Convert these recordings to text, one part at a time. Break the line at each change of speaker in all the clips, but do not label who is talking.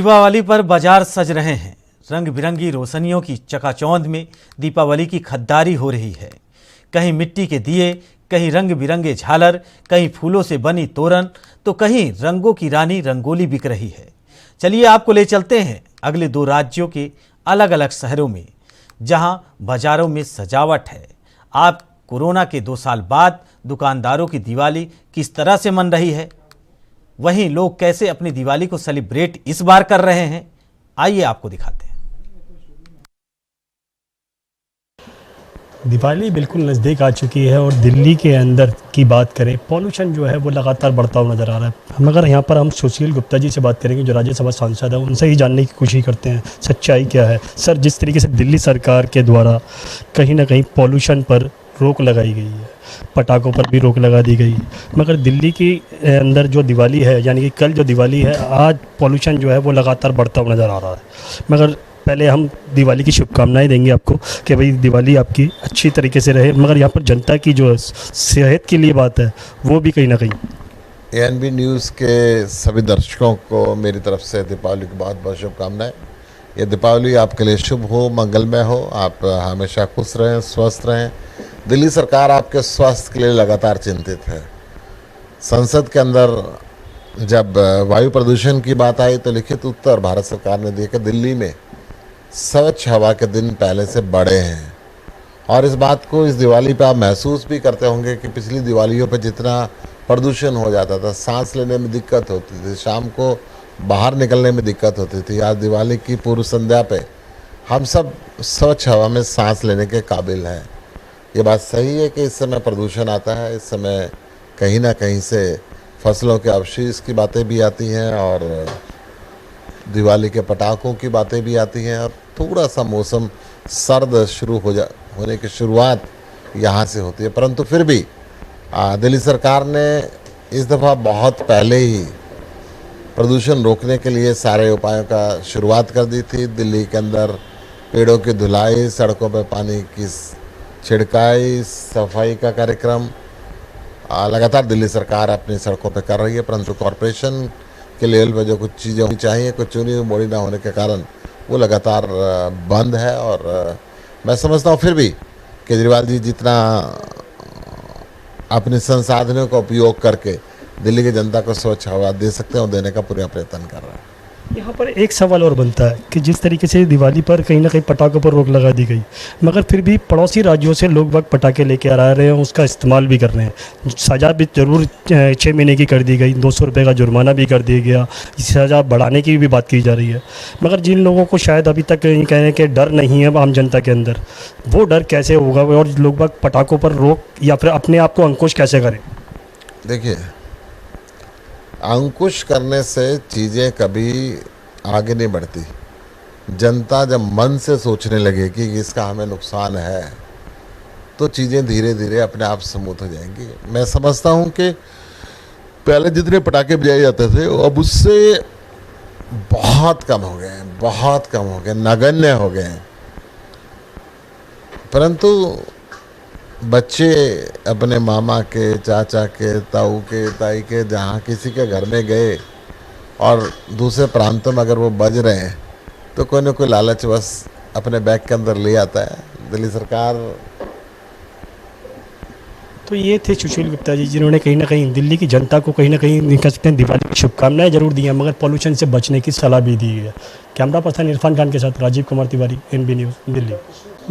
दीपावली पर बाजार सज रहे हैं। रंग बिरंगी रोशनियों की चकाचौंध में दीपावली की खद्दारी हो रही है। कहीं मिट्टी के दिए, कहीं रंग बिरंगे झालर, कहीं फूलों से बनी तोरण, तो कहीं रंगों की रानी रंगोली बिक रही है। चलिए आपको ले चलते हैं अगले 2 राज्यों के अलग अलग शहरों में, जहां बाजारों में सजावट है। आप कोरोना के 2 साल बाद दुकानदारों की दिवाली किस तरह से मन रही है, वहीं लोग कैसे अपनी दिवाली को सेलिब्रेट इस बार कर रहे हैं, आइए आपको दिखाते हैं।
दिवाली बिल्कुल नज़दीक आ चुकी है और दिल्ली के अंदर की बात करें, पॉल्यूशन जो है वो लगातार बढ़ता हुआ नज़र आ रहा है। मगर यहाँ पर हम सुशील गुप्ता जी से बात करेंगे, जो राज्यसभा सांसद है, उनसे ही जानने की कोशिश करते हैं सच्चाई क्या है। सर, जिस तरीके से दिल्ली सरकार के द्वारा कहीं ना कहीं पॉल्यूशन पर रोक लगाई गई है, पटाखों पर भी रोक लगा दी गई, मगर दिल्ली की अंदर जो दिवाली है, यानी कि कल जो दिवाली है, आज पॉल्यूशन जो है वो लगातार बढ़ता हुआ नज़र आ रहा है। मगर पहले हम दिवाली की शुभकामनाएं देंगे आपको कि भाई दिवाली आपकी अच्छी तरीके से रहे। मगर यहाँ पर जनता की जो सेहत के लिए बात है वो भी कहीं ना कहीं।
ANB न्यूज़ के सभी दर्शकों को मेरी तरफ से दीपावली की बहुत बहुत शुभकामनाएं। ये दीपावली आपके लिए शुभ हो, मंगलमय हो, आप हमेशा खुश रहें, स्वस्थ रहें। दिल्ली सरकार आपके स्वास्थ्य के लिए लगातार चिंतित है। संसद के अंदर जब वायु प्रदूषण की बात आई तो लिखित उत्तर भारत सरकार ने दिया कि दिल्ली में स्वच्छ हवा के दिन पहले से बड़े हैं। और इस बात को इस दिवाली पे आप महसूस भी करते होंगे कि पिछली दिवालियों पे जितना प्रदूषण हो जाता था, सांस लेने में दिक्कत होती थी, शाम को बाहर निकलने में दिक्कत होती थी, आज दिवाली की पूर्व संध्या पे हम सब स्वच्छ हवा में सांस लेने के काबिल हैं। ये बात सही है कि इस समय प्रदूषण आता है, इस समय कहीं ना कहीं से फसलों के अवशेष की बातें भी आती हैं और दिवाली के पटाखों की बातें भी आती हैं, और थोड़ा सा मौसम सर्द शुरू होने की शुरुआत यहाँ से होती है। परंतु फिर भी दिल्ली सरकार ने इस दफ़ा बहुत पहले ही प्रदूषण रोकने के लिए सारे उपायों का शुरुआत कर दी थी। दिल्ली के अंदर पेड़ों की धुलाई, सड़कों पर पानी की छिड़काई, सफाई का कार्यक्रम लगातार दिल्ली सरकार अपनी सड़कों पर कर रही है। परंतु कॉरपोरेशन के लेवल पर जो कुछ चीज़ें होनी चाहिए, कुछ चुनी हुई मोड़ी ना होने के कारण वो लगातार बंद है। और मैं समझता हूँ फिर भी केजरीवाल जी जितना अपने संसाधनों का उपयोग करके दिल्ली की जनता को स्वच्छ हवा दे सकते हैं और देने का पूरा प्रयत्न कर रहा है।
यहाँ पर एक सवाल और बनता है कि जिस तरीके से दिवाली पर कहीं ना कहीं पटाखों पर रोक लगा दी गई, मगर फिर भी पड़ोसी राज्यों से लोग वक्त पटाखे लेके आ रहे हैं, उसका इस्तेमाल भी कर रहे हैं। सज़ा भी ज़रूर 6 महीने की कर दी गई, 200 रुपये का जुर्माना भी कर दिया गया, सज़ा बढ़ाने की भी बात की जा रही है। मगर जिन लोगों को शायद अभी तक कहने के डर नहीं है आम जनता के अंदर, वो डर कैसे होगा और लोग वक्त पटाखों पर रोक या फिर अपने आप को अंकुश कैसे करें?
देखिए, अंकुश करने से चीज़ें कभी आगे नहीं बढ़ती। जनता जब मन से सोचने लगे कि इसका हमें नुकसान है, तो चीज़ें धीरे धीरे अपने आप स्मूथ हो जाएंगी। मैं समझता हूँ कि पहले जितने पटाखे बजाए जाते थे अब उससे बहुत कम हो गए हैं, बहुत कम हो गए, नगण्य हो गए हैं। परंतु बच्चे अपने मामा के, चाचा के, ताऊ के, ताई के, जहाँ किसी के घर में गए और दूसरे प्रांतों में अगर वो बज रहे हैं तो कोई ना कोई लालच बस अपने बैग के अंदर ले आता है। दिल्ली सरकार।
तो ये थे सुशील गुप्ता जी, जिन्होंने कहीं ना कहीं दिल्ली की जनता को कहीं ना कहीं कह सकते हैं दिवाली की शुभकामनाएं जरूर दी हैं, मगर पॉल्यूशन से बचने की सलाह भी दी है। कैमरा पर्सन इरफान खान के साथ राजीव कुमार तिवारी, ANB न्यूज़, दिल्ली।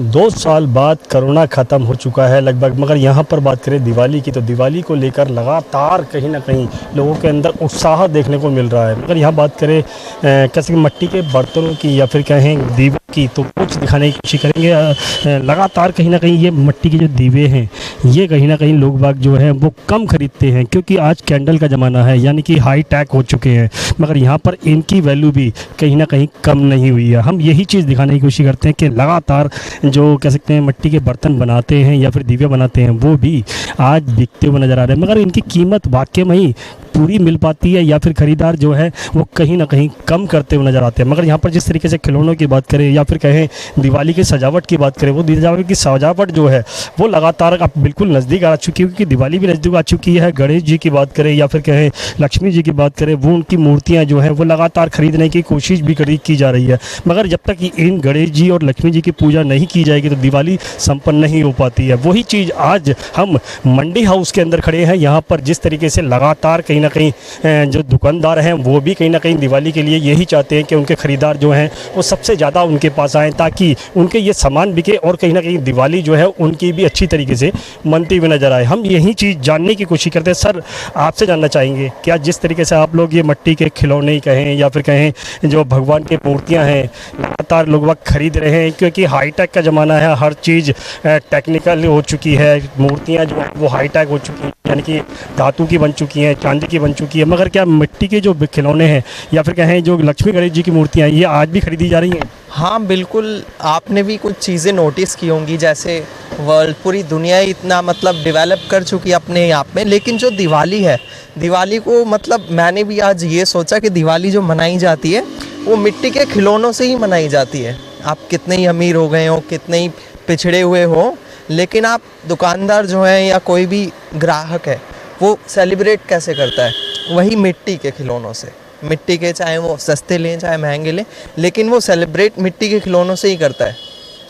2 साल बाद कोरोना ख़त्म हो चुका है लगभग, मगर यहाँ पर बात करें दिवाली की, तो दिवाली को लेकर लगातार कहीं ना कहीं लोगों के अंदर उत्साह देखने को मिल रहा है। मगर यहाँ बात करें कैसे मिट्टी के बर्तनों की या फिर कहें दीवे की, तो कुछ दिखाने की कोशिश करेंगे। लगातार कहीं ना कहीं ये मिट्टी के जो दीवे हैं, ये कहीं ना कहीं लोग बाग जो हैं वो कम खरीदते हैं, क्योंकि आज कैंडल का ज़माना है, यानी कि हाई टेक हो चुके हैं। मगर यहाँ पर इनकी वैल्यू भी कहीं ना कहीं कम नहीं हुई है। हम यही चीज़ दिखाने की कोशिश करते हैं कि लगातार जो कह सकते हैं मिट्टी के बर्तन बनाते हैं या फिर दीवे बनाते हैं, वो भी आज बिकते हुए नज़र आ रहे हैं। मगर इनकी कीमत वाकई में ही पूरी मिल पाती है या फिर ख़रीदार जो है वो कहीं ना कहीं कम करते हुए नज़र आते हैं। मगर यहाँ पर जिस तरीके से खिलौनों की बात करें या फिर कहें दिवाली की सजावट की बात करें, वो दिवाली की सजावट जो है वो लगातार अब बिल्कुल नज़दीक आ चुकी है, क्योंकि दिवाली भी नज़दीक आ चुकी है। गणेश जी की बात करें या फिर कहें लक्ष्मी जी की बात करें, वो उनकी मूर्तियाँ जो हैं वो लगातार खरीदने की कोशिश भी की जा रही है। मगर जब तक इन गणेश जी और लक्ष्मी जी की पूजा नहीं की जाएगी तो दिवाली संपन्न नहीं हो पाती है। वही चीज़ आज हम मंडी हाउस के अंदर खड़े हैं। यहाँ पर जिस तरीके से लगातार कहीं ना कहीं जो दुकानदार हैं वो भी कहीं ना कहीं दिवाली के लिए यही चाहते हैं कि उनके ख़रीदार जो हैं वो सबसे ज़्यादा उनके पास आएँ, ताकि उनके ये सामान बिके और कहीं ना कहीं दिवाली जो है उनकी भी अच्छी तरीके से मनती हुई नज़र आए। हम यही चीज़ जानने की कोशिश करते हैं। सर, आपसे जानना चाहेंगे, क्या जिस तरीके से आप लोग ये मिट्टी के खिलौने कहें या फिर कहें जो भगवान की मूर्तियाँ हैं लगातार लोग वक्त खरीद रहे हैं, क्योंकि हाईटेक का ज़माना है, हर चीज़ टेक्निकल हो चुकी है, मूर्तियाँ जो वो हाईटेक हो चुकी हैं, यानी कि धातु की बन चुकी हैं, चांदी की बन चुकी है। मगर क्या मिट्टी के जो खिलौने हैं या फिर कहें जो लक्ष्मी गणेश जी की मूर्तियाँ हैं ये आज भी खरीदी जा रही हैं?
हाँ बिल्कुल, आपने भी कुछ चीज़ें नोटिस की होंगी, जैसे वर्ल्ड पूरी दुनिया ही इतना मतलब डेवलप कर चुकी है अपने आप में, लेकिन जो दिवाली है, दिवाली को मतलब मैंने भी आज ये सोचा कि दिवाली जो मनाई जाती है वो मिट्टी के खिलौनों से ही मनाई जाती है। आप कितने ही अमीर हो गए हो, कितने ही पिछड़े हुए हो, लेकिन आप दुकानदार जो है या कोई भी ग्राहक है वो सेलिब्रेट कैसे करता है? वही मिट्टी के खिलौनों से। मिट्टी के चाहे वो सस्ते लें चाहे महंगे लें, लेकिन वो सेलिब्रेट मिट्टी के खिलौनों से ही करता है।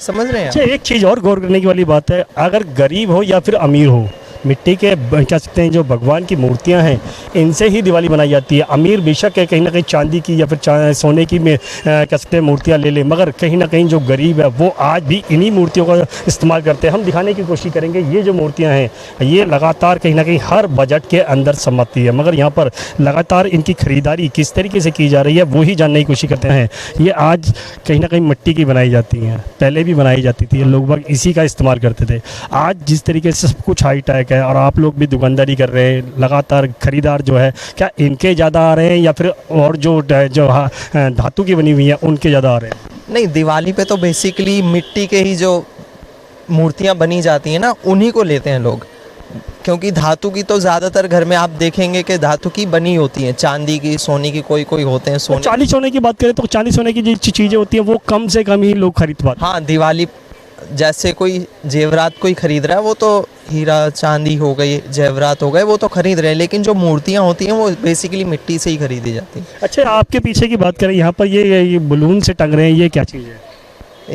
समझ रहे हैं आप?
अच्छा, एक चीज़ और गौर करने की वाली बात है, अगर गरीब हो या फिर अमीर हो, मिट्टी के कह सकते हैं जो भगवान की मूर्तियां हैं इनसे ही दिवाली मनाई जाती है। अमीर बेशक है कहीं ना कहीं चांदी की या फिर सोने की में कह सकते हैं मूर्तियां ले ले, मगर कहीं ना कहीं जो गरीब है वो आज भी इन्हीं मूर्तियों का इस्तेमाल करते हैं। हम दिखाने की कोशिश करेंगे ये जो मूर्तियां हैं ये लगातार कहीं ना कहीं हर बजट के अंदर समाती है, मगर यहाँ पर लगातार इनकी खरीदारी किस तरीके से की जा रही है वो ही जानने की कोशिश करते हैं। ये आज कहीं ना कहीं मिट्टी की बनाई जाती हैं, पहले भी बनाई जाती थी, लोग बाग इसी का इस्तेमाल करते थे। आज जिस तरीके से सब कुछ हाईटेक है और आप लोग भी दुकानदारी कर रहे हैं, लगातार खरीदार जो है क्या इनके ज़्यादा आ रहे हैं या फिर और जो धातु की बनी हुई है उनके ज़्यादा आ रहे हैं?
नहीं, दिवाली पे तो बेसिकली मिट्टी के ही जो मूर्तियाँ बनी जाती हैं ना उन्हीं को लेते हैं लोग, क्योंकि धातु की तो ज़्यादातर घर में आप देखेंगे कि धातु की बनी होती हैं, चांदी की, सोने की कोई कोई होते हैं। सोने
चांदी सोने की बात करें तो चांदी सोने की जो चीज़ें होती हैं वो कम से कम ही लोग खरीद पाते हैं।
हाँ, दिवाली जैसे कोई जेवरात कोई खरीद रहा है वो तो हीरा चांदी हो गई, जेवरात हो गए, वो तो खरीद रहे हैं, लेकिन जो मूर्तियाँ होती हैं वो बेसिकली मिट्टी से ही खरीदी जाती हैं।
अच्छा, आपके पीछे की बात करें, यहाँ पर ये बलून से टंग रहे हैं, ये क्या चीज़ है?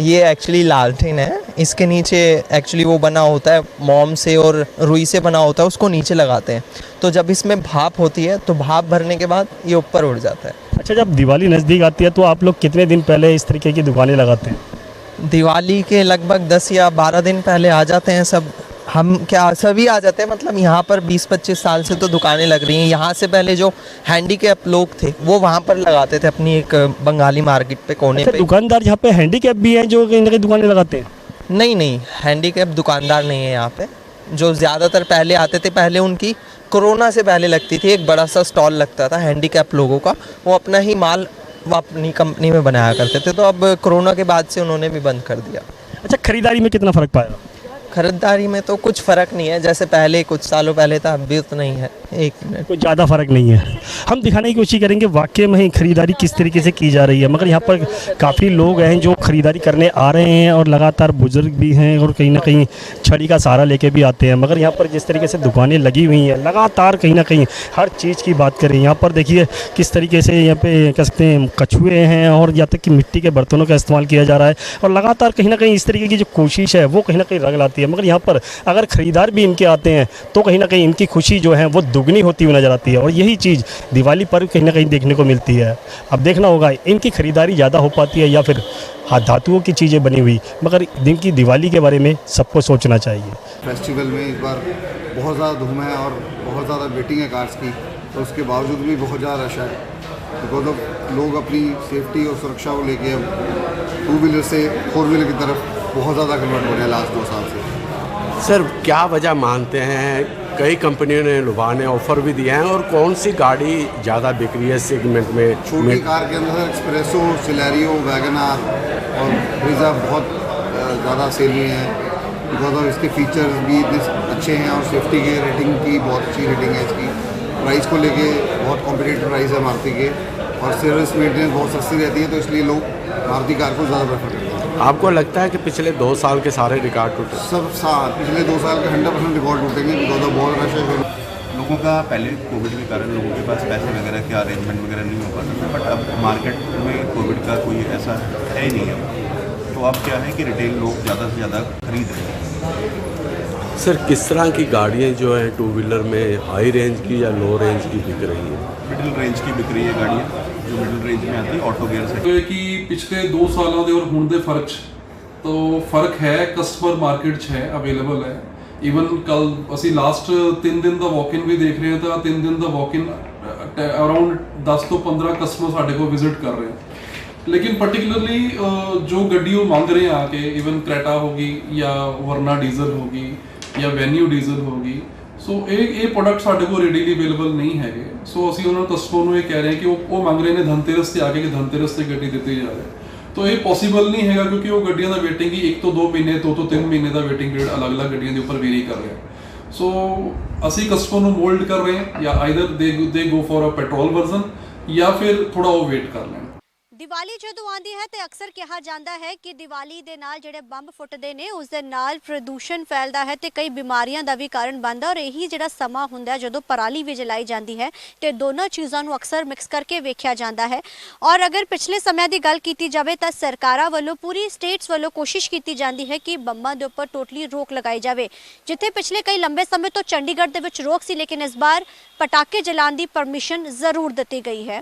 ये एक्चुअली लालटेन है, इसके नीचे एक्चुअली वो बना होता है मोम से और रुई से बना होता है, उसको नीचे लगाते हैं, तो जब इसमें भाप होती है तो भाप भरने के बाद ये ऊपर उड़ जाता है।
अच्छा, जब दिवाली नज़दीक आती है तो आप लोग कितने दिन पहले इस तरीके की दुकानें लगाते हैं?
दिवाली के लगभग 10 या 12 दिन पहले आ जाते हैं सब। हम क्या सभी आ जाते हैं, मतलब यहाँ पर 20-25 साल से तो दुकानें लग रही हैं। यहाँ से पहले जो हैंडीकैप लोग थे वो वहाँ पर लगाते थे अपनी एक बंगाली मार्केट पे कोने पे।
दुकानदार यहाँ पे हैंडीकैप भी हैं जो कहीं ना कहीं दुकानें लगाते हैं?
नहीं, हैंडीकैप दुकानदार नहीं है यहाँ पे। जो ज़्यादातर पहले आते थे, पहले उनकी कोरोना से पहले लगती थी, एक बड़ा सा स्टॉल लगता था हैंडीकैप लोगों का, वो अपना ही माल वो अपनी कंपनी में बनाया करते थे, तो अब कोरोना के बाद से उन्होंने भी बंद कर दिया।
अच्छा, खरीदारी में कितना फ़र्क पाया?
खरीदारी में तो कुछ फ़र्क नहीं है, जैसे पहले कुछ सालों पहले था, अभी उतना नहीं है। एक मिनट,
कोई ज़्यादा फ़र्क नहीं है। हम दिखाने की कोशिश करेंगे वाकई में ही खरीदारी किस तरीके से की जा रही है, मगर यहाँ पर काफ़ी लोग हैं जो खरीदारी करने आ रहे हैं और लगातार बुजुर्ग भी हैं और कहीं ना कहीं छड़ी का सहारा लेके भी आते हैं। मगर यहाँ पर जिस तरीके से दुकानें लगी हुई हैं लगातार कहीं ना कहीं हर चीज़ की बात करें, यहाँ पर देखिए किस तरीके से यहाँ पे कह सकते हैं कछुए हैं और यहाँ तक कि मिट्टी के बर्तनों का इस्तेमाल किया जा रहा है, और लगातार कहीं ना कहीं इस तरीके की जो कोशिश है वो कहीं ना कहीं रंग लाती है। मगर यहाँ पर अगर ख़रीदार भी इनके आते हैं तो कहीं ना कहीं इनकी खुशी जो है वो दुगनी होती हुई नज़र आती है, और यही चीज़ दिवाली पर कहीं ना कहीं देखने को मिलती है। अब देखना होगा इनकी ख़रीदारी ज़्यादा हो पाती है या फिर धातुओं की चीज़ें बनी हुई, मगर दिन की दिवाली के बारे में सबको सोचना चाहिए।
फेस्टिवल में इस बार बहुत ज़्यादा धूम है और बहुत ज़्यादा वेटिंग है कार्स की, तो उसके बावजूद भी बहुत ज़्यादा रश है, बिकॉज ऑफ लोग अपनी सेफ्टी और सुरक्षा को लेके अब 2 व्हीलर से 4 व्हीलर की तरफ बहुत ज़्यादा कन्वर्ट हो रहे हैं लास्ट 2 साल से।
सर, क्या वजह मानते हैं? कई कंपनियों ने लुभाने ऑफर भी दिए हैं, और कौन सी गाड़ी ज़्यादा बिक रही है सेगमेंट में?
छोटी कार के अंदर एक्सप्रेसो, सिलेरियो, वैगनार और ब्रीजा बहुत ज़्यादा सेल हुए हैं, बिकॉज ऑफ इसके फीचर्स भी इतने अच्छे हैं और सेफ्टी के रेटिंग की बहुत अच्छी रेटिंग है इसकी, प्राइस को लेके बहुत कॉम्पिटिटिव प्राइस है मारुति के, और सर्विस मेंटेनेंस बहुत सस्ती रहती है, तो इसलिए लोग मारुति कार को ज़्यादा प्रेफर करते हैं।
आपको लगता है कि पिछले 2 साल के सारे रिकॉर्ड टूटे?
सब साल पिछले 2 साल के 100% रिकॉर्ड टूटेंगे, बिकॉज ऑफ बहुत रश है।
लोगों का पहले कोविड के कारण लोगों के पास पैसे वगैरह के अरेंजमेंट वगैरह नहीं हो पाता था, बट अब मार्केट में कोविड का कोई ऐसा है ही नहीं है, तो अब क्या है कि रिटेल लोग ज़्यादा से ज़्यादा खरीद रहे हैं।
सर, किस तरह की गाड़ियाँ जो हैं टू व्हीलर में हाई रेंज की या लो रेंज की बिक रही हैं?
मिडिल रेंज की बिक रही है गाड़ियाँ, जो मिडिल रेंज में आती है ऑटो गेयर से।
तो कि पिछले 2 ਸਾਲਾਂ ਦੇ और ਹੁਣ ਦੇ ਫਰਕ 'ਚ तो फर्क है, कस्टमर मार्केट 'ਚ है, अवेलेबल है। ਈਵਨ ਕੱਲ ਅਸੀਂ ਲਾਸਟ 3 ਦਿਨ ਦਾ ਵਾਕ ਇਨ ਵੀ ਦੇਖ ਰਹੇ ਹਾਂ, ਤਾਂ 3 ਦਿਨ ਦਾ ਵਾਕ ਇਨ ਅਰਾਊਂਡ 10 ਤੋਂ 15 ਕਸਟਮਰ ਸਾਡੇ ਕੋਲ ਵਿਜ਼ਿਟ ਕਰ ਰਹੇ हैं। लेकिन पर्टिकुलरली जो गड्डी वो मांग रहे हैं आके, इवन क्रेटा होगी या वरना डीजल होगी या वैन्यू डीजल होगी, सो ये प्रोडक्ट साढ़े को रेडीली अवेलेबल नहीं है। सो ਅਸੀਂ ਉਹਨਾਂ ਕਸਟਮਰ ਨੂੰ ਇਹ ਕਹਿ ਰਹੇ ਹਾਂ ਕਿ ਉਹ ਮੰਗ ਰਹੇ ਨੇ ਧਨਤੇਰਸ ਤੇ ਆ ਕੇ, ਕਿ ਧਨਤੇਰਸ ਤੇ ਗੱਡੀ ਦਿੱਤੀ ਜਾਵੇ, तो ये पॉसिबल नहीं है, क्योंकि वो गड्डियां का वेटिंग ही 1 ਤੋਂ 2 ਮਹੀਨੇ 2 ਤੋਂ 3 ਮਹੀਨੇ का वेटिंग पीरियड अलग अलग गड्डियां के ऊपर वेरी कर रहे हैं। सो ਅਸੀਂ कस्टमर ਨੂੰ मोल्ड कर रहे हैं, या either they go for a petrol version या फिर थोड़ा वो वेट कर लें।
ਦੀਵਾਲੀ ਜਦੋਂ ਆਉਂਦੀ ਹੈ ਤੇ ਅਕਸਰ ਕਿਹਾ ਜਾਂਦਾ ਹੈ ਕਿ ਦੀਵਾਲੀ ਦੇ ਨਾਲ ਜਿਹੜੇ ਬੰਬ ਫੁੱਟਦੇ ਨੇ ਉਸ ਦੇ ਨਾਲ ਪ੍ਰਦੂਸ਼ਣ ਫੈਲਦਾ ਹੈ ਤੇ ਕਈ ਬਿਮਾਰੀਆਂ ਦਾ ਵੀ ਕਾਰਨ ਬਣਦਾ, ਔਰ ਇਹੀ ਜਿਹੜਾ ਸਮਾਂ ਹੁੰਦਾ ਹੈ ਜਦੋਂ ਪਰਾਲੀ ਵੀ ਜਲਾਈ ਜਾਂਦੀ ਹੈ ਤੇ ਦੋਨੋਂ ਚੀਜ਼ਾਂ ਨੂੰ ਅਕਸਰ ਮਿਕਸ ਕਰਕੇ ਵੇਖਿਆ ਜਾਂਦਾ ਹੈ। ਔਰ ਅਗਰ ਪਿਛਲੇ ਸਮੇਂ ਦੀ ਗੱਲ ਕੀਤੀ ਜਾਵੇ ਤਾਂ ਸਰਕਾਰਾਂ ਵੱਲੋਂ, ਪੂਰੀ ਸਟੇਟਸ ਵੱਲੋਂ ਕੋਸ਼ਿਸ਼ ਕੀਤੀ ਜਾਂਦੀ ਹੈ ਕਿ ਬੰਬਾਂ ਦੇ ਉੱਪਰ ਟੋਟਲੀ ਰੋਕ ਲਗਾਈ ਜਾਵੇ। ਜਿੱਥੇ ਪਿਛਲੇ ਕਈ ਲੰਬੇ ਸਮੇਂ ਤੋਂ ਚੰਡੀਗੜ੍ਹ ਦੇ ਵਿੱਚ ਰੋਕ ਸੀ, ਲੇਕਿਨ ਇਸ ਵਾਰ ਪਟਾਕੇ ਜਲਾਉਣ ਦੀ ਪਰਮਿਸ਼ਨ ਜ਼ਰੂਰ ਦਿੱਤੀ ਗਈ ਹੈ।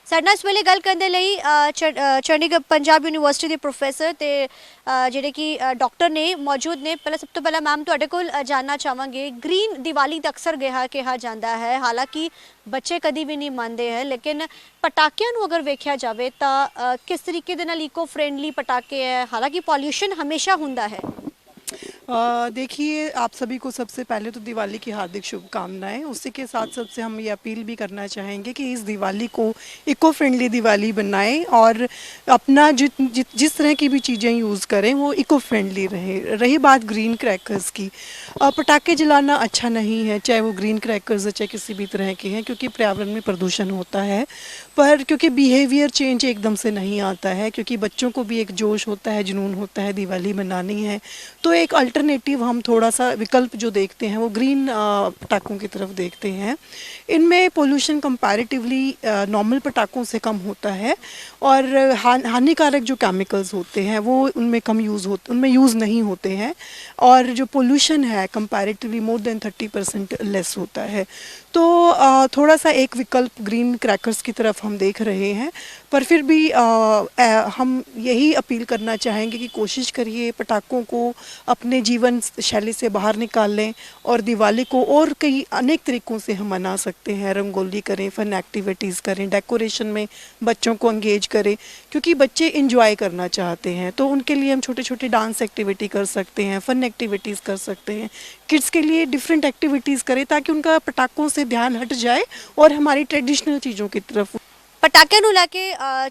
ਸਾਡੇ ਨਾਲ ਇਸ ਵੇਲੇ ਗੱਲ ਕਰਨ ਦੇ ਲਈ ਚੰਡੀਗੜ੍ਹ ਪੰਜਾਬ ਯੂਨੀਵਰਸਿਟੀ ਦੇ ਪ੍ਰੋਫੈਸਰ ਤੇ ਜਿਹੜੇ ਕਿ ਡਾਕਟਰ ਨੇ ਮੌਜੂਦ ਨੇ। ਪਹਿਲਾਂ ਸਭ ਤੋਂ ਪਹਿਲਾਂ ਮੈਮ ਤੁਹਾਡੇ ਕੋਲ ਜਾਣਨਾ ਚਾਹਾਂਗੇ, ਗ੍ਰੀਨ ਦੀਵਾਲੀ ਤਾਂ ਅਕਸਰ ਕਿਹਾ ਜਾਂਦਾ ਹੈ, ਹਾਲਾਂਕਿ ਬੱਚੇ ਕਦੀ ਵੀ ਨਹੀਂ ਮੰਨਦੇ ਹੈ, ਲੇਕਿਨ ਪਟਾਕਿਆਂ ਨੂੰ ਅਗਰ ਵੇਖਿਆ ਜਾਵੇ ਤਾਂ ਕਿਸ ਤਰੀਕੇ ਦੇ ਨਾਲ ਇਕੋ ਫ੍ਰੈਂਡਲੀ ਪਟਾਕੇ ਹੈ, ਹਾਲਾਂਕਿ ਪੋਲਿਊਸ਼ਨ हमेशा ਹੁੰਦਾ है।
देखिए, आप सभी को सबसे पहले तो दिवाली की हार्दिक शुभकामनाएं। उसी के साथ सबसे हम ये अपील भी करना चाहेंगे कि इस दिवाली को इको फ्रेंडली दिवाली बनाएं और अपना जिस तरह की भी चीज़ें यूज़ करें वो इको फ्रेंडली रहे। रही बात ग्रीन क्रैकर्स की, पटाखे जलाना अच्छा नहीं है, चाहे वो ग्रीन क्रैकर्स चाहे किसी भी तरह के हैं, क्योंकि पर्यावरण में प्रदूषण होता है। पर क्योंकि बिहेवियर चेंज एकदम से नहीं आता है, क्योंकि बच्चों को भी एक जोश होता है, जुनून होता है, दिवाली मनानी है, तो एक अल्टरनेटिव हम थोड़ा सा विकल्प जो देखते हैं वो ग्रीन पटाखों की तरफ देखते हैं। इनमें पोल्यूशन कंपैरेटिवली नॉर्मल पटाखों से कम होता है, और हानिकारक जो केमिकल्स होते हैं वो उनमें उनमें यूज़ नहीं होते हैं, और जो पोल्यूशन है कंपैरेटिवली मोर देन 30% लेस होता है। तो थोड़ा सा एक विकल्प ग्रीन क्रैकर्स की तरफ हम देख रहे हैं, पर फिर भी हम यही अपील करना चाहेंगे कि कोशिश करिए पटाखों को अपने जीवन शैली से बाहर निकाल लें, और दिवाली को और कई अनेक तरीक़ों से हम मना सकते हैं। रंगोली करें, फन एक्टिविटीज़ करें, डेकोरेशन में बच्चों को एंगेज करें, क्योंकि बच्चे इंजॉय करना चाहते हैं, तो उनके लिए हम छोटे छोटे डांस एक्टिविटी कर सकते हैं, फन एक्टिविटीज़ कर सकते हैं। किड्स के लिए डिफरेंट एक्टिविटीज़ करें ताकि उनका पटाखों से ध्यान हट जाए और हमारी ट्रेडिशनल चीज़ों की तरफ।
ਪਟਾਕਿਆਂ ਨੂੰ ਲੈ ਕੇ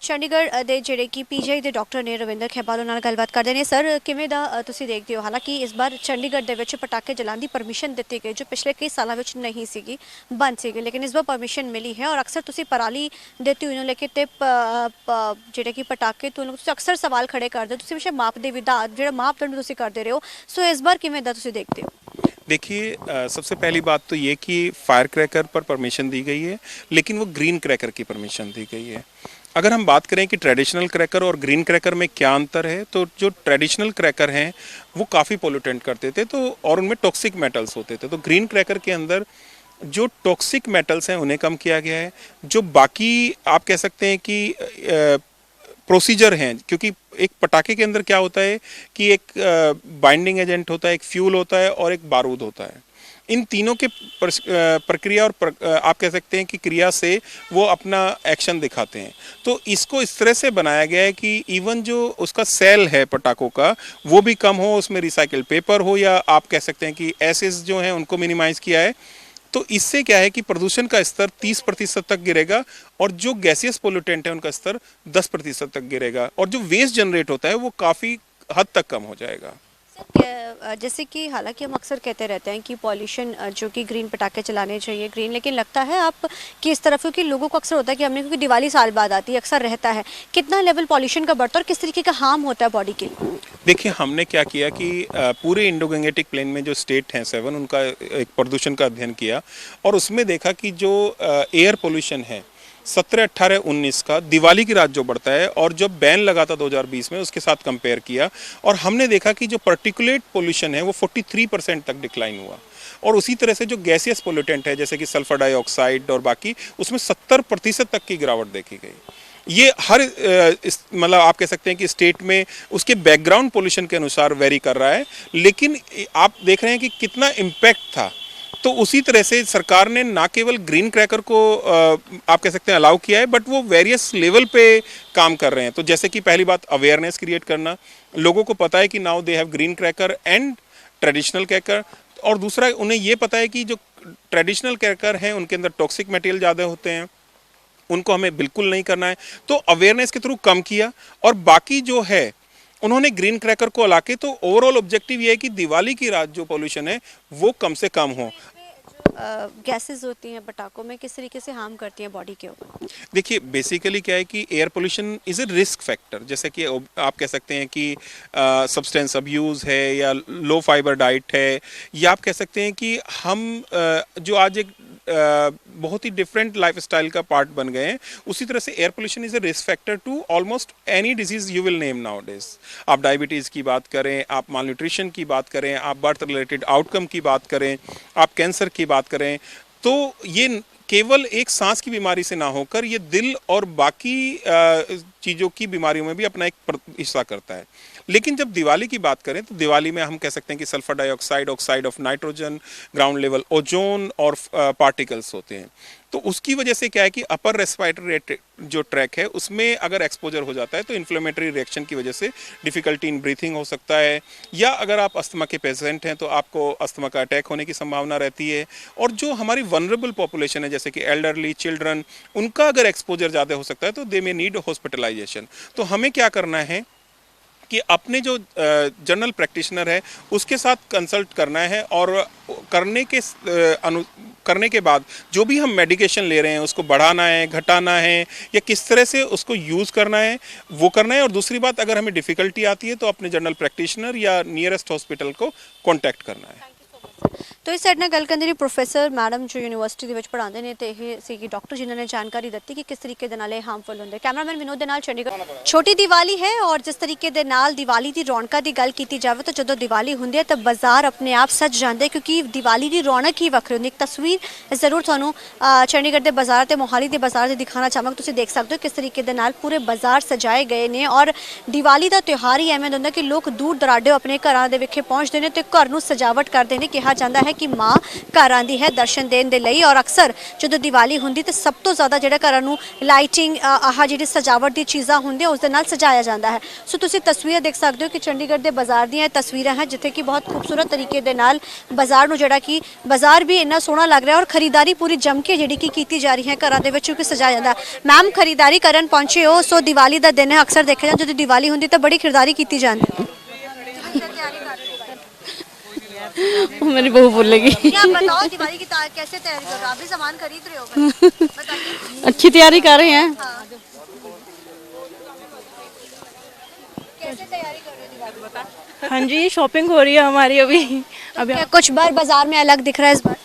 ਚੰਡੀਗੜ੍ਹ ਦੇ ਜਿਹੜੇ ਕਿ ਪੀਜੀਆਈ ਦੇ ਡਾਕਟਰ ਨੇ ਰਵਿੰਦਰ ਖੇਬਾਲ, ਉਹਨਾਂ ਨਾਲ ਗੱਲਬਾਤ ਕਰਦੇ ਨੇ। ਸਰ, ਕਿਵੇਂ ਦਾ ਤੁਸੀਂ ਦੇਖਦੇ ਹੋ, ਹਾਲਾਂਕਿ ਇਸ ਵਾਰ ਚੰਡੀਗੜ੍ਹ ਦੇ ਵਿੱਚ ਪਟਾਕੇ ਜਲਾਉਣ ਦੀ ਪਰਮਿਸ਼ਨ ਦਿੱਤੀ ਗਈ, ਜੋ ਪਿਛਲੇ ਕਈ ਸਾਲਾਂ ਵਿੱਚ ਨਹੀਂ ਸੀਗੀ, ਬੰਦ ਸੀਗੀ, ਲੇਕਿਨ ਇਸ ਵਾਰ ਪਰਮਿਸ਼ਨ ਮਿਲੀ ਹੈ, ਔਰ ਅਕਸਰ ਤੁਸੀਂ ਪਰਾਲੀ ਦਿੱਤੀ ਹੋਈ ਨੂੰ ਲੈ ਕੇ ਤੇ ਜਿਹੜੇ ਕਿ ਪਟਾਕੇ ਤੋਂ ਤੁਸੀਂ ਅਕਸਰ ਸਵਾਲ ਖੜੇ ਕਰਦੇ ਹੋ, ਤੁਸੀਂ ਹਮੇਸ਼ਾ ਮਾਪ ਦੇ ਜਿਹੜਾ ਮਾਪਦੰਡ ਤੁਸੀਂ ਕਰਦੇ ਰਹੇ ਹੋ, ਸੋ ਇਸ ਵਾਰ ਕਿਵੇਂ ਦਾ ਤੁਸੀਂ ਦੇਖਦੇ ਹੋ?
देखिए, सबसे पहली बात तो ये कि फायर क्रैकर पर परमिशन दी गई है, लेकिन वो ग्रीन क्रैकर की परमिशन दी गई है। अगर हम बात करें कि ट्रेडिशनल क्रैकर और ग्रीन क्रैकर में क्या अंतर है, तो जो ट्रेडिशनल क्रैकर हैं वो काफ़ी पोल्यूटेंट करते थे, तो और उनमें टॉक्सिक मेटल्स होते थे। तो ग्रीन क्रैकर के अंदर जो टॉक्सिक मेटल्स हैं उन्हें कम किया गया है। जो बाकी आप कह सकते हैं कि प्रोसीजर हैं, क्योंकि एक पटाखे के अंदर क्या होता है कि एक बाइंडिंग एजेंट होता है, एक फ्यूल होता है और एक बारूद होता है। इन तीनों के प्रक्रिया और आप कह सकते हैं कि क्रिया से वो अपना एक्शन दिखाते हैं। तो इसको इस तरह से बनाया गया है कि इवन जो उसका सेल है पटाखों का वो भी कम हो, उसमें रिसाइकिल पेपर हो, या आप कह सकते हैं कि एसिड्स जो हैं उनको मिनिमाइज़ किया है। तो इससे क्या है कि प्रदूषण का स्तर 30% तक गिरेगा, और जो गैसियस पोल्यूटेंट है उनका स्तर 10% तक गिरेगा, और जो वेस्ट जनरेट होता है वो काफ़ी हद तक कम हो जाएगा।
जैसे कि हालांकि हम अक्सर कहते रहते हैं कि पॉल्यूशन जो कि ग्रीन पटाखे चलाने चाहिए ग्रीन, लेकिन लगता है आप कि इस तरफ, क्योंकि लोगों को अक्सर होता है कि हमने, क्योंकि दिवाली साल बाद आती है, अक्सर रहता है, कितना लेवल पॉल्यूशन का बढ़ता है और किस तरीके का हार्म होता है बॉडी के लिए?
देखिए, हमने क्या किया कि पूरे इंडो गंगेटिक प्लेन में जो स्टेट हैं 7, उनका एक प्रदूषण का अध्ययन किया और उसमें देखा कि जो एयर पोल्यूशन है 17, 18, 19 का दिवाली की रात जो बढ़ता है और जो बैन लगा था 2020 में उसके साथ कंपेयर किया और हमने देखा कि जो पर्टिकुलेट पोल्यूशन है वो 43% तक डिक्लाइन हुआ और उसी तरह से जो गैसियस पोल्यूटेंट है जैसे कि सल्फर डाइऑक्साइड और बाकी उसमें 70% तक की गिरावट देखी गई। ये हर मतलब आप कह सकते हैं कि स्टेट में उसके बैकग्राउंड पोल्यूशन के अनुसार वेरी कर रहा है, लेकिन आप देख रहे हैं कि कितना इम्पैक्ट था। तो उसी तरह से सरकार ने ना केवल ग्रीन क्रैकर को आप कह सकते हैं अलाउ किया है, बट वो वेरियस लेवल पे काम कर रहे हैं। तो जैसे कि पहली बात अवेयरनेस क्रिएट करना, लोगों को पता है कि now they have green cracker and traditional cracker, और दूसरा उन्हें ये पता है कि जो ट्रेडिशनल क्रैकर हैं उनके अंदर टॉक्सिक मटेरियल ज़्यादा होते हैं, उनको हमें बिल्कुल नहीं करना है। तो अवेयरनेस के थ्रू कम किया और बाकी जो है उन्होंने ग्रीन क्रैकर को अला के, तो ओवरऑल ऑब्जेक्टिव ये है कि दिवाली की रात जो पोल्यूशन है वो कम से कम हो।
गैसेस होती हैं पटाखों में, किस तरीके से हार्म करती हैं बॉडी के ऊपर?
देखिए, बेसिकली क्या है कि air pollution is a risk factor. जैसे कि आप कह सकते हैं कि सब्सटेंस अब्यूज़ है या लो फाइबर डाइट है, या आप कह सकते हैं कि हम जो आज एक बहुत ही डिफरेंट लाइफस्टाइल का पार्ट बन गए हैं, उसी तरह से air pollution is a risk factor to almost any disease you will name nowadays. आप डायबिटीज़ की बात करें, आप माल न्यूट्रिशन की बात करें, आप बर्थ रिलेटेड आउटकम की बात करें, आप कैंसर की बात करें, तो ये केवल एक सांस की बीमारी से ना होकर ये दिल और बाकी चीज़ों की बीमारियों में भी अपना एक हिस्सा करता है। लेकिन जब दिवाली की बात करें तो दिवाली में हम कह सकते हैं कि sulphur dioxide, oxide of nitrogen, ground level ozone और पार्टिकल्स होते हैं। तो उसकी वजह से क्या है कि अपर रेस्पिरेटरी जो ट्रैक है उसमें अगर एक्सपोजर हो जाता है तो इन्फ्लेमेटरी रिएक्शन की वजह से डिफ़िकल्टी इन ब्रीथिंग हो सकता है, या अगर आप अस्थमा के पेशेंट हैं तो आपको अस्थमा का अटैक होने की संभावना रहती है। और जो हमारी वनरेबल पॉपुलेशन है जैसे कि एल्डरली, चिल्ड्रन, उनका अगर एक्सपोजर ज़्यादा हो सकता है तो दे मे नीड हॉस्पिटलाइजेशन। तो हमें क्या करना है कि अपने जो जनरल प्रैक्टिशनर है उसके साथ कंसल्ट करना है और करने के बाद जो भी हम मेडिकेशन ले रहे हैं उसको बढ़ाना है, घटाना है, या किस तरह से उसको यूज़ करना है वो करना है। और दूसरी बात, अगर हमें डिफ़िकल्टी आती है तो अपने जनरल प्रैक्टिशनर या नियरेस्ट हॉस्पिटल को कॉन्टैक्ट करना है।
तो इस साइड ना गल करें प्रोफेसर मैडम जो यूनिवर्सिटी ਦੇ ਵਿੱਚ ਪੜ੍ਹਾਉਂਦੇ ਨੇ ਤੇ ਇਹ ਸੀ ਡਾਕਟਰ ਜਿਨ੍ਹਾਂ ਨੇ ਜਾਣਕਾਰੀ ਦਿੱਤੀ ਕਿ ਕਿਸ ਤਰੀਕੇ ਦੇ ਨਾਲ ਇਹ ਹਾਰਮਫੁਲ ਹੁੰਦੇ। ਕੈਮਰਾਮੈਨ ਵਿਨੋਦ ਦੇ ਨਾਲ ਚੰਡੀਗੜ੍ਹ। ਛੋਟੀ ਦੀਵਾਲੀ ਹੈ ਔਰ ਜਿਸ ਤਰੀਕੇ ਦੇ ਨਾਲ ਦੀਵਾਲੀ ਦੀ ਰੌਣਕਾਂ ਦੀ ਗੱਲ ਕੀਤੀ ਜਾਵੇ ਤਾਂ ਜਦੋਂ ਦੀਵਾਲੀ ਹੁੰਦੀ ਹੈ ਤਾਂ ਬਾਜ਼ਾਰ ਆਪਣੇ ਆਪ ਸਜ ਜਾਂਦੇ, ਕਿਉਂਕਿ ਦੀਵਾਲੀ ਦੀ ਰੌਣਕ ਹੀ ਵੱਖਰੀ ਹੁੰਦੀ। ਇੱਕ ਤਸਵੀਰ ਜ਼ਰੂਰ ਤੁਹਾਨੂੰ ਚੰਡੀਗੜ੍ਹ ਦੇ ਬਾਜ਼ਾਰ ਤੇ ਮੋਹਾਲੀ ਦੇ ਬਾਜ਼ਾਰ ਦੇ ਦਿਖਾਣਾ ਚਾਹਾਂਗਾ। ਤੁਸੀਂ ਦੇਖ ਸਕਦੇ ਹੋ ਕਿਸ ਤਰੀਕੇ ਦੇ ਨਾਲ ਪੂਰੇ ਬਾਜ਼ਾਰ ਸਜਾਏ ਗਏ ਨੇ ਔਰ ਦੀਵਾਲੀ ਦਾ ਤਿਉਹਾਰ ਹੀ ਐਵੇਂ ਹੁੰਦਾ ਕਿ ਲੋਕ ਦੂਰ ਦਰਾਡੇ ਆਪਣੇ ਘਰਾਂ ਦੇ ਵਿਖੇ ਪਹੁੰਚਦੇ ਨੇ ਤੇ ਘਰ ਨੂੰ ਸਜਾਵਟ ਕਰਦੇ ਨੇ। ਕਿਹਾ ਜਾਂਦਾ ਹੈ ਕਿ ਮਾਂ घर आती है दर्शन देने के लिए और अक्सर जो दिवाली होंगी तो सब तो ज़्यादा जो घर लाइटिंग आह जी सजावट की चीज़ा होंगे उस सजाया जाता है। सो तुम तस्वीर देख सकते हो कि चंडीगढ़ के बाजार दी तस्वीर हैं जिथे कि बहुत खूबसूरत तरीके दे नाल बाजार नूं जिहड़ा कि बाजार भी इन्ना सोहना लग रहा है और खरीदारी पूरी जम के जिहड़ी कि कीती जा रही है घरां दे विच क्योंकि सजाया जाता है। मैम खरीदारी करन पहुंचे हो, सो दिवाली का दिन है, अक्सर देखा जाए जो दिवाली होंगी तो बड़ी खरीदारी की जाती है।
मेरी बहू बोलेगी।
क्या बताओ दिवाली की कैसे तैयारी कर रहे हो? आप भी सामान खरीद रहे हो?
अच्छी तैयारी कर रहे हैं।
कैसे तैयारी कर रहे हो दिवाली की?
हाँ जी, शॉपिंग हो रही है हमारी अभी।
क्या कुछ बाजार में अलग दिख रहा है इस बार?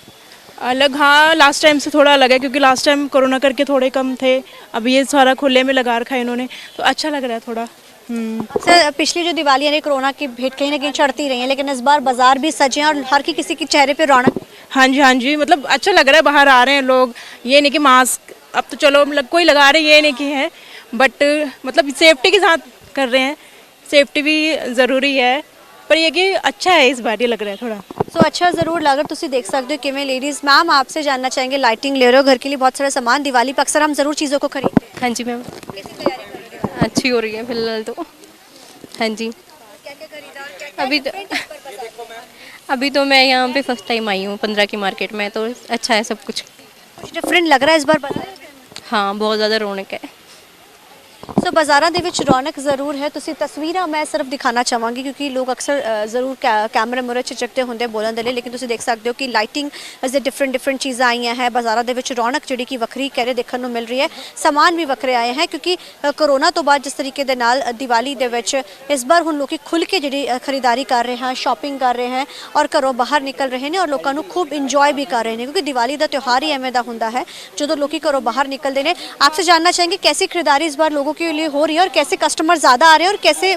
अलग, हाँ, लास्ट टाइम से थोड़ा अलग है क्योंकि लास्ट टाइम कोरोना करके थोड़े कम थे, अब ये सारा खुले में लगा रखा है इन्होंने, तो अच्छा लग रहा है थोड़ा।
सर पिछली जो दिवाली यानी कोरोना की भेंट कहीं ना कहीं चढ़ती रही है, लेकिन इस बार बाजार भी सजे हैं और हर किसी के चेहरे पे रौनक।
हाँ जी, मतलब अच्छा लग रहा है, बाहर आ रहे हैं लोग, ये नहीं कि मास्क अब तो चलो कोई लगा रहे, ये नहीं कि है, बट मतलब सेफ्टी के साथ कर रहे हैं, सेफ्टी भी ज़रूरी है, पर ये कि अच्छा है इस बार, ये लग रहा है थोड़ा।
सो अच्छा ज़रूर लग रहा। तुम देख सकते हो कि मैं लेडीज़ मैम आपसे जानना चाहेंगे, लाइटिंग ले रहे हो घर के लिए बहुत सारा सामान, दिवाली पर अक्सर हम ज़रूर चीज़ों को खरीदते हैं।
हाँ जी मैम, अच्छी हो रही है फिलहाल तो। हाँ जी, अभी तो मैं यहाँ पे फर्स्ट टाइम आई हूँ 15 की मार्केट में, तो अच्छा है सब कुछ।
डिफरेंट लग रहा है इस बार बाजार?
हाँ, बहुत ज़्यादा रौनक है।
सो तो ਬਾਜ਼ਾਰਾਂ ਦੇ ਵਿੱਚ ਰੌਣਕ ਜ਼ਰੂਰ ਹੈ। ਤੁਸੀਂ ਤਸਵੀਰਾਂ ਮੈਂ ਸਿਰਫ ਦਿਖਾਣਾ ਚਾਹਾਂਗੀ ਕਿਉਂਕਿ ਲੋਕ ਅਕਸਰ ਜ਼ਰੂਰ ਕੈਮਰੇ ਮੁਰੇ ਝਿਜਕਦੇ ਹੁੰਦੇ ਬੋਲਣ ਦੇ ਲਈ, ਲੇਕਿਨ ਤੁਸੀਂ ਦੇਖ ਸਕਦੇ ਹੋ ਕਿ ਲਾਈਟਿੰਗ ਦੇ ਡਿਫਰੈਂਟ ਚੀਜ਼ਾਂ ਆਈਆਂ ਹੈ। ਬਾਜ਼ਾਰਾਂ ਦੇ ਵਿੱਚ ਰੌਣਕ ਜਿਹੜੀ ਕਿ ਵੱਖਰੀ ਕਹਿਰੇ ਦੇਖਣ ਨੂੰ ਮਿਲ ਰਹੀ ਹੈ। ਸਮਾਨ ਵੀ ਵੱਖਰੇ ਆਏ ਹੈ ਕਿਉਂਕਿ ਕੋਰੋਨਾ ਤੋਂ ਬਾਅਦ ਜਿਸ ਤਰੀਕੇ ਦੇ ਨਾਲ ਦੀਵਾਲੀ ਦੇ ਵਿੱਚ ਇਸ ਵਾਰ ਹੁਣ ਲੋਕੀ ਖੁੱਲ੍ਹ ਕੇ ਜਿਹੜੀ ਖਰੀਦਾਰੀ ਕਰ ਰਹੇ ਹਨ, ਸ਼ਾਪਿੰਗ ਕਰ ਰਹੇ ਹਨ ਔਰ ਘਰੋਂ ਬਾਹਰ ਨਿਕਲ ਰਹੇ ਨੇ ਔਰ ਲੋਕਾਂ ਨੂੰ ਖੂਬ ਇੰਜੋਏ ਵੀ ਕਰ ਰਹੇ ਨੇ ਕਿਉਂਕਿ ਦੀਵਾਲੀ ਦਾ त्यौहार ही ਐਵੇਂ ਦਾ ਹੁੰਦਾ है ਜਦੋਂ ਲੋਕੀ ਘਰੋਂ ਬਾਹਰ ਨਿਕਲਦੇ ਨੇ। आपसे जानना चाहेंगे कैसी खरीदारी इस बार लोगों के लिए हो रही है और कैसे कस्टमर ज़्यादा आ रहे हैं और कैसे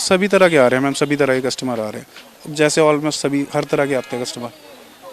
सभी तरह के आ रहे हैं मैम, सभी तरह के कस्टमर आ रहे हैं। जैसे ऑलमोस्ट सभी हर तरह के आते हैं कस्टमर,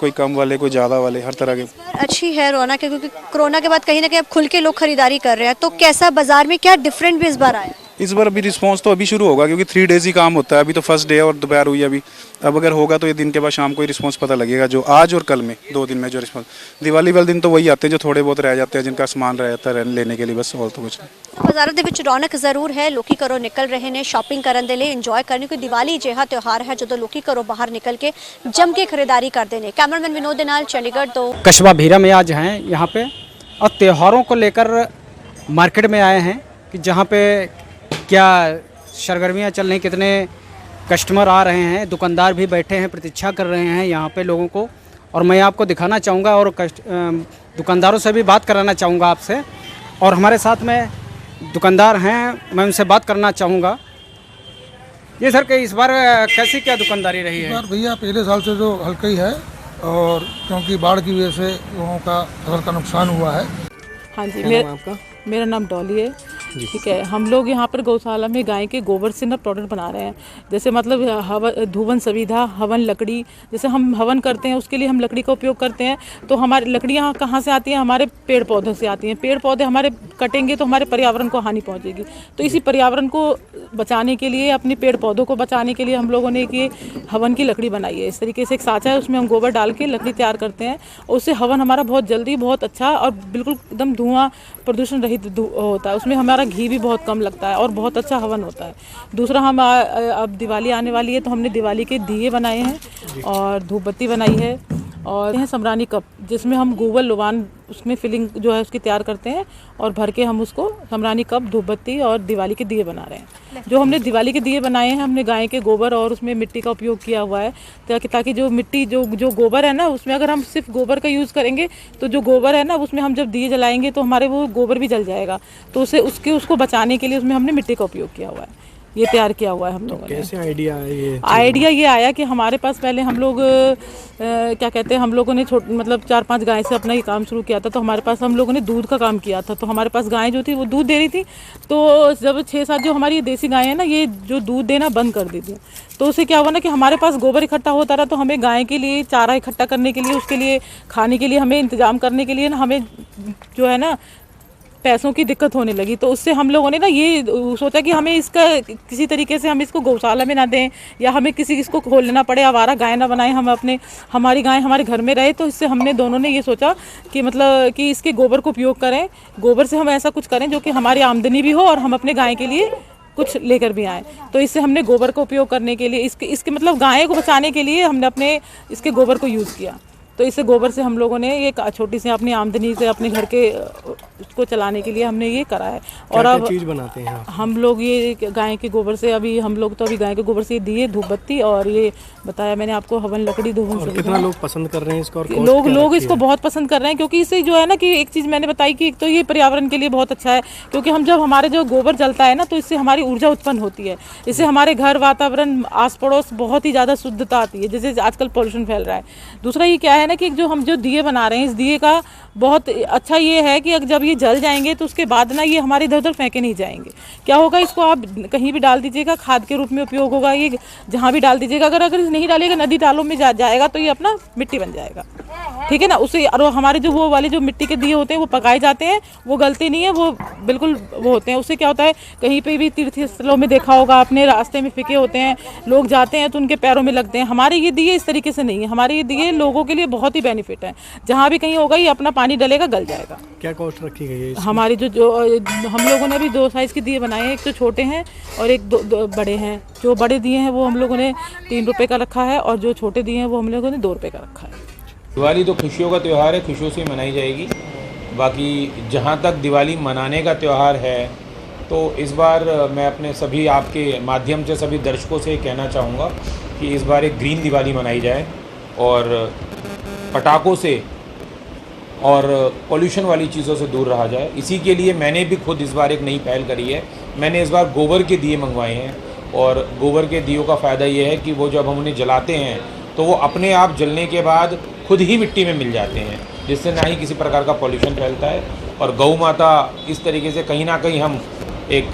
कोई कम वाले कोई ज़्यादा वाले, हर तरह के।
अच्छी है रौनक है क्योंकि कोरोना के बाद कहीं ना कहीं अब खुल के लोग खरीदारी कर रहे हैं, तो कैसा बाजार में क्या डिफरेंट भी इस बार आया?
इस बार अभी रिस्पांस तो अभी शुरू होगा क्योंकि 3 डेज़ ही काम होता है। अभी तो फर्स्ट डे और दोपहर हुई अभी, अब अगर होगा तो ये दिन के बाद शाम को ही रिस्पांस पता लगेगा, जो आज और कल में 2 दिन में जो रिस्पांस। दिवाली वाले दिन तो वही आते हैं जो थोड़े बहुत रह जाते हैं, जिनका सामान रह जाता है लेने के लिए, बस और तो कुछ नहीं।
ਬਾਜ਼ਾਰਾਂ ਦੇ ਵਿੱਚ ਰੌਣਕ ਜ਼ਰੂਰ ਹੈ, ਲੋਕੀ ਘਰੋਂ ਨਿਕਲ ਰਹੇ ਨੇ ਸ਼ਾਪਿੰਗ ਕਰਨ ਦੇ ਲਈ, ਇੰਜੋਏ ਕਰਨ ਕੋਈ ਦੀਵਾਲੀ ਜਿਹਾ ਤਿਉਹਾਰ ਹੈ ਜਦੋਂ ਲੋਕੀ ਘਰੋਂ ਬਾਹਰ ਨਿਕਲ ਕੇ ਜਮ ਕੇ ਖਰੀदारी ਕਰਦੇ ਨੇ। कैमरामैन विनोद ਦੇ ਨਾਲ चंडीगढ़ तो
कस्बा भीरा में आज हैं यहाँ पे और त्योहारों को लेकर मार्केट में आए हैं कि जहाँ पे क्या सरगर्मियाँ चल रही, कितने कस्टमर आ रहे हैं, दुकानदार भी बैठे हैं, प्रतीक्षा कर रहे हैं यहाँ पे लोगों को। और मैं आपको दिखाना चाहूँगा और दुकानदारों से भी बात कराना चाहूँगा आपसे। और हमारे साथ में दुकानदार हैं, मैं उनसे बात करना चाहूँगा। ये सर कि इस बार कैसी क्या दुकानदारी रही है?
इस बार भैया पहले साल से तो हल्का ही है और क्योंकि बाढ़ की वजह से लोगों का फसल का नुकसान हुआ है।
हाँ जी, मेरा नाम डॉली है। ठीक है, हम लोग यहाँ पर गौशाला में गाय के गोबर से ना प्रोडक्ट बना रहे हैं। जैसे मतलब धुवन सुविधा, हवन लकड़ी, जैसे हम हवन करते हैं उसके लिए हम लकड़ी का उपयोग करते हैं, तो हमारी लकड़ियाँ कहाँ से आती हैं? हमारे पेड़ पौधों से आती हैं। पेड़ पौधे हमारे कटेंगे तो हमारे पर्यावरण को हानि पहुँचेगी, तो इसी पर्यावरण को बचाने के लिए, अपने पेड़ पौधों को बचाने के लिए हम लोगों ने ये हवन की लकड़ी बनाई है। इस तरीके से एक साँचा है, उसमें हम गोबर डाल के लकड़ी तैयार करते हैं और उससे हवन हमारा बहुत जल्दी, बहुत अच्छा और बिल्कुल एकदम धुआं प्रदूषण रहित होता है। उसमें हमारा घी भी बहुत कम लगता है और बहुत अच्छा हवन होता है। दूसरा, हम अब दिवाली आने वाली है तो हमने दिवाली के दिए बनाए हैं और धूपबत्ती बनाई है और हैं समरानी कप, जिसमें हम गोबर लोबान उसमें फिलिंग जो है उसकी तैयार करते हैं और भर के हम उसको समरानी कप, धूपबत्ती और दिवाली के दिए बना रहे हैं। जो हमने दिवाली के दिए बनाए हैं, हमने गाय के गोबर और उसमें मिट्टी का उपयोग किया हुआ है ताकि जो मिट्टी जो गोबर है ना, उसमें अगर हम सिर्फ गोबर का यूज़ करेंगे तो जो गोबर है ना उसमें हम जब दिए जलाएंगे तो हमारे वो गोबर भी जल जाएगा, तो उसको बचाने के लिए उसमें हमने मिट्टी का उपयोग किया हुआ है। ये तैयार किया हुआ है हम लोगों ने।
कैसे आइडिया है?
आइडिया ये आया कि हमारे पास पहले हम लोग क्या कहते हैं, हम लोगों ने मतलब 4-5 गाय से अपना ये काम शुरू किया था, तो हमारे पास हम लोगों ने दूध का काम किया था, तो हमारे पास गाय जो थी वो दूध दे रही थी, तो जब 6-7 जो हमारी देसी गाय है ना, ये जो दूध देना बंद कर दी थी, तो उससे क्या हुआ ना कि हमारे पास गोबर इकट्ठा होता रहा, तो हमें गाय के लिए चारा इकट्ठा करने के लिए, उसके लिए खाने के लिए हमें इंतजाम करने के लिए ना हमें जो है ना पैसों की दिक्कत होने लगी। तो उससे हम लोगों ने ना ये सोचा कि हमें इसका किसी तरीके से हम इसको गौशाला में ना दें या हमें इसको खोलना पड़े, आवारा गाय ना बनाएं, हम हमारी गाय हमारे घर में रहे। तो इससे हमने दोनों ने ये सोचा कि मतलब कि इसके गोबर को उपयोग करें, गोबर से हम ऐसा कुछ करें जो कि हमारी आमदनी भी हो और हम अपने गाय के लिए कुछ लेकर भी आए। तो इससे हमने गोबर का उपयोग करने के लिए इसके मतलब गाय को बचाने के लिए हमने अपने इसके गोबर को यूज़ किया। तो इससे गोबर से हम लोगों ने एक छोटी सी अपनी आमदनी से अपने घर के उसको चलाने के लिए हमने ये करा है। और
क्या
अब
चीज़ बनाते हैं
हम लोग ये गाय के गोबर से अभी हम लोग तो अभी गाय के गोबर से दिए, धूपबत्ती और ये बताया मैंने आपको हवन लकड़ी धुवन।
कितना लोग पसंद कर रहे हैं इसको? और
लोग इसको बहुत पसंद कर रहे हैं क्योंकि इससे जो है ना कि एक चीज़ मैंने बताई कि एक तो ये पर्यावरण के लिए बहुत अच्छा है, क्योंकि हम जब हमारे जो गोबर जलता है ना तो इससे हमारी ऊर्जा उत्पन्न होती है, इससे हमारे घर वातावरण आस पड़ोस बहुत ही ज़्यादा शुद्धता आती है, जैसे आजकल पॉल्यूशन फैल रहा है। दूसरा ये क्या है ना कि जो हम जो दिए बना रहे हैं, इस दिए का बहुत अच्छा ये है कि जब ये जल जाएंगे तो उसके बाद ना ये हमारे इधर उधर फेंके नहीं जाएंगे। क्या होगा, इसको आप कहीं भी डाल दीजिएगा, खाद के रूप में उपयोग होगा, ये जहाँ भी डाल दीजिएगा। अगर नहीं डालिएगा नदी तालों में जाएगा तो ये अपना मिट्टी बन जाएगा, ठीक है ना। उससे और हमारे जो वो वाले जो मिट्टी के दिए होते हैं वो पकाए जाते हैं, वो गलते नहीं है, वो बिल्कुल वो होते हैं। उससे क्या होता है, कहीं पे भी तीर्थ स्थलों में देखा होगा आपने, रास्ते में फिके होते हैं, लोग जाते हैं तो उनके पैरों में लगते हैं। हमारे ये दिए इस तरीके से नहीं है, हमारे ये दिए लोगों के लिए बहुत ही बेनिफिट है। जहाँ भी कहीं होगा ये अपना पानी डलेगा, गल जाएगा।
क्या कॉस्ट रखी गई है?
हमारी जो हम लोगों ने अभी 2 साइज़ के दिए बनाए हैं, एक तो छोटे हैं और एक दो बड़े हैं। जो बड़े दिए हैं वो हम लोगों ने 3 रुपये का रखा है और जो छोटे दिए हैं वो हम लोगों ने 2 रुपये का रखा है।
दिवाली तो खुशियों का त्यौहार है, खुशियों से मनाई जाएगी। बाकी जहाँ तक दिवाली मनाने का त्यौहार है तो इस बार मैं अपने सभी आपके माध्यम से सभी दर्शकों से कहना चाहूँगा कि इस बार एक ग्रीन दिवाली मनाई जाए और पटाखों से और पोल्यूशन वाली चीज़ों से दूर रहा जाए। इसी के लिए मैंने भी खुद इस बार एक नई पहल करी है। मैंने इस बार गोबर के दिए मंगवाए हैं और गोबर के दियों का फ़ायदा ये है कि वो जब हम उन्हें जलाते हैं तो वो अपने आप जलने के बाद खुद ही मिट्टी में मिल जाते हैं, जिससे ना ही किसी प्रकार का पॉल्यूशन फैलता है। और गौ माता इस तरीके से कहीं ना कहीं हम एक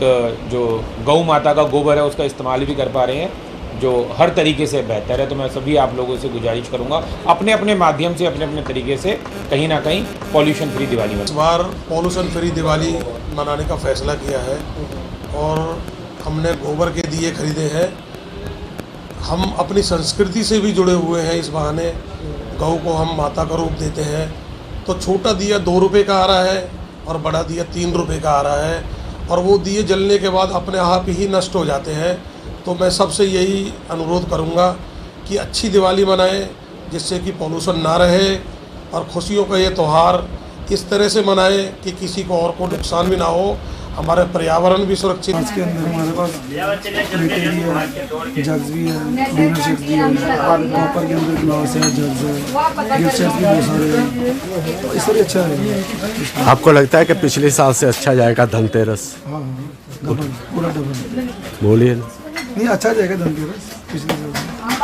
जो गौ माता का गोबर है उसका इस्तेमाल भी कर पा रहे हैं, जो हर तरीके से बेहतर है। तो मैं सभी आप लोगों से गुजारिश करूंगा अपने अपने माध्यम से अपने अपने तरीके से कहीं ना कहीं पॉल्यूशन फ्री दिवाली
इस बार पॉल्यूशन फ्री दिवाली मनाने का फैसला किया है और हमने गोबर के दिए खरीदे हैं। हम अपनी संस्कृति से भी जुड़े हुए हैं। इस बहाने गौ को हम माता का रूप देते हैं। तो छोटा दिया 2 रुपये का आ रहा है और बड़ा दिया 3 रुपये का आ रहा है और वो दिए जलने के बाद अपने आप ही नष्ट हो जाते हैं। तो मैं सबसे यही अनुरोध करूंगा कि अच्छी दिवाली मनाएं, जिससे कि पोल्यूशन ना रहे और खुशियों का ये त्यौहार इस तरह से मनाएं कि किसी को और को नुकसान भी ना हो, हमारे पर्यावरण भी सुरक्षित।
आज के अंदर हमारे पास प्लेटें भी है, जग्स भी है, डिनर सेट भी है, कॉपर के अंदर ग्लास है, जग्स है, गिफ्ट सेट भी बहुत सारे हैं। तो इस तरह अच्छा है।
आपको लगता है कि पिछले साल से अच्छा जाएगा धनतेरस?
हाँ, डबल, पूरा डबल।
बोलिए।
नहीं, अच्छा जाएगा धनतेरस पिछले साल।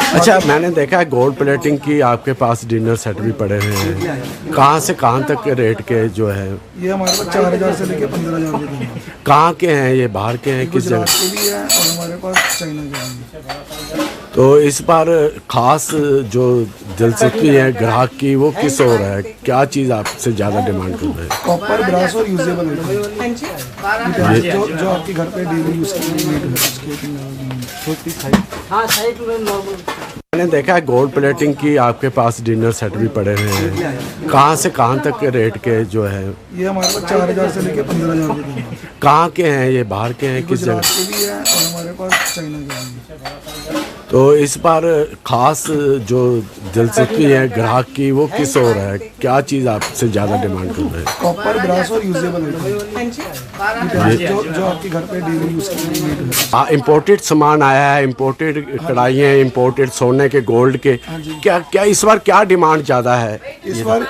अच्छा, मैंने देखा है गोल्ड प्लेटिंग की आपके पास डिनर सेट भी पड़े हुए हैं। कहाँ से कहाँ तक के रेट के जो है?
ये हमारे पास 4000 से लेकर 15000 के हैं।
कहाँ के हैं ये? बाहर के हैं? किस जगह
के भी है और हमारे पास चाइना के हैं।
तो इस बार खास जो दिलचस्पी है ग्राहक की वो किस ओर है? क्या चीज़ आपसे ज़्यादा डिमांड कर रहे हैं?
कॉपर, ब्रास और यूजेबल जो आपके घर पे डेली यूज
मैंने देखा है गोल्ड प्लेटिंग की आपके पास डिनर सेट भी पड़े हुए हैं। कहाँ से कहाँ तक के रेट के जो है?
ये हमारे पास 4000 से लेकर 15000 के हैं।
कहाँ के हैं ये? बाहर के हैं? किस जगह
के भी है और हमारे पास चाइना के हैं।
तो इस बार खास जो दिलचस्पी है ग्राहक की वो किस ओर है? क्या चीज़ आपसे ज़्यादा डिमांड कर रहे हैं?
कॉपर, ब्रास और यूजेबल जो आपके घर पे डेली यूज
हाँ, इम्पोर्टेड सामान आया है, इम्पोर्टेड कढ़ाइयाँ, इम्पोर्टेड सोने के, गोल्ड के। क्या इस बार क्या डिमांड ज़्यादा है?
इस बार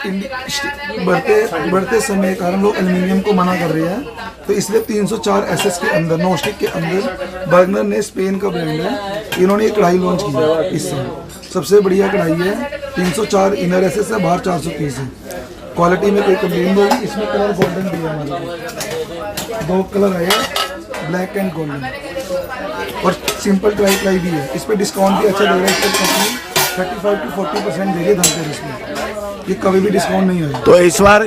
बढ़ते समय के कारण लोग एल्युमिनियम को मना कर रहे हैं, तो इसलिए 304 SS के अंदर, नॉन स्टिक के अंदर बर्गनर ने, स्पेन का ब्रांड है, इन्होंने एक कढ़ाई लॉन्च की है। इससे सबसे बढ़िया कढ़ाई है। 304 इनर SS है, बाहर 430 है। क्वालिटी में कोई कंप्लेन नहीं होगी। इसमें कलर गोल्डन भी है हमारे 2 कलर आए, ब्लैक एंड गोल्डन, और सिंपल ट्राई भी है। इस पर डिस्काउंट भी अच्छा दे रहा है। इस पर कंपनी 35 to 40% दे रही है धनतेरस में। ये कभी भी डिस्काउंट नहीं है।
तो इस बार